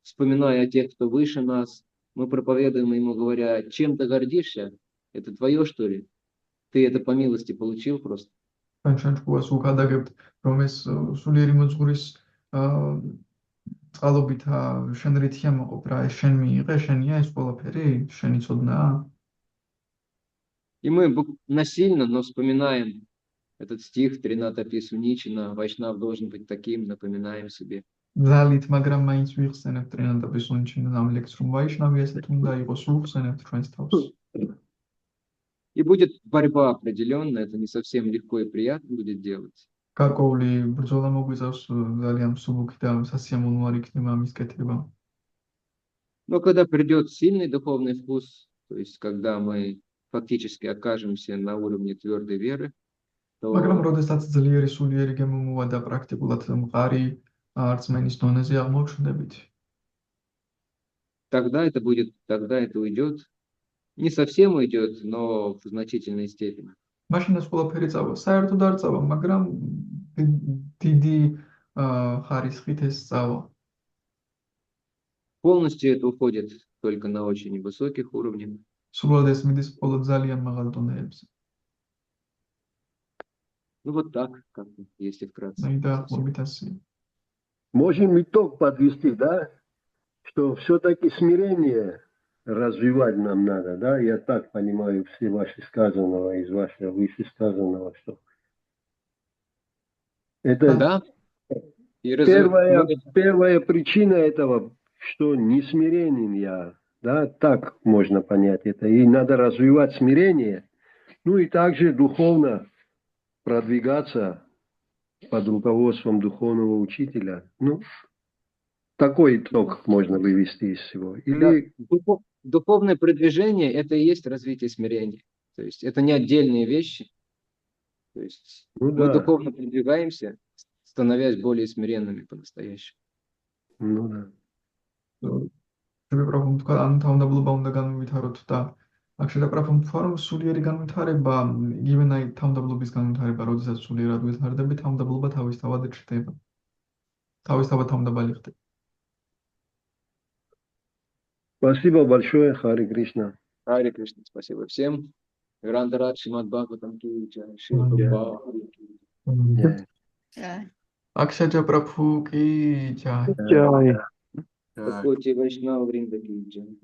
вспоминая о тех, кто выше нас, мы проповедуем ему, говоря, чем ты гордишься? Это твое, что ли? Ты это по милости получил просто? ჩვენ ჭკუას ვქადაგებთ, რომ ეს სულიერი მოძღვრის წყალობით შენ რითია მოყოფ რა, ეს შენ მიიღე, შენია ეს ყველაფერი, შენი ცოდნა? И мы насильно, но вспоминаем этот стих Трината Писуничина, Вайшнав должен быть таким, напоминаем себе. ძალით, მაგრამ მაინც ვიხსენებთ Трината Писуничина ამ ლექს, რომ ვაიშნავი ესეთ უნდა იყოს, ვიხსენებთ ჩვენს თავს. И будет борьба определенная, это не совсем легко и приятно будет делать. გარკვეული ბრძოლა მოგვიწევს, ძალიან მსუბუქი და სასიამოვნო არ იქნება ამის კეთება. Но когда придет сильный духовный вкус, то есть когда мы фактически окажемся на уровне твердой веры, то მაგრამ როდესაც ძლიერი სულიერი გემომოვა და პრაქტიკულად მყარი რწმენის დონეზე აღმოჩნდებით, тогда это уйдет. Не совсем уйдет, но в значительной степени. მაშინ ეს ყველაფერი წავა. საერთოდ არ წავა, მაგრამ დიდი ხარისხით ეს წავა. Полностью это уходит только на очень высоких уровнях. სრულად ეს მიდის მხოლოდ ძალიან მაღალ დონეებზე. Ну вот так, как если вкратце. აი და ახლობით ასე. Можем итог подвести, да? Что все-таки смирение развивать нам надо, да? Я так понимаю все ваши сказанного, из вашего вышесказанного, что это Да. И первая причина этого, что не смиренен я, да? Так можно понять это. И надо развивать смирение, ну и также духовно продвигаться под руководством духовного учителя. Ну, такой итог можно вывести из всего. Или... Да. Духовное продвижение – это и есть развитие смирения. То есть это не отдельные вещи. То есть мы духовно продвигаемся, становясь более смиренными по-настоящему. Ну да. აქ შედაყრაფო თქვა, რომ სულიერი განვითარება, იგივენაირ თავმდაბლობის განვითარება, როდესაც სულიერად ვითარდები, თავმდაბლობა თავისთავად ჩნდება. თავისთავად თავმდაბალი ხდება. Спасибо большое, Хари Кришна. Хари Кришна, спасибо всем. Грандарат, Шримад Бхагаватам Ки Джай, Шрила Прабхупада. Акшаджа Прабху Ки Джай. Коти Вайшнава Вринда Ки Джай.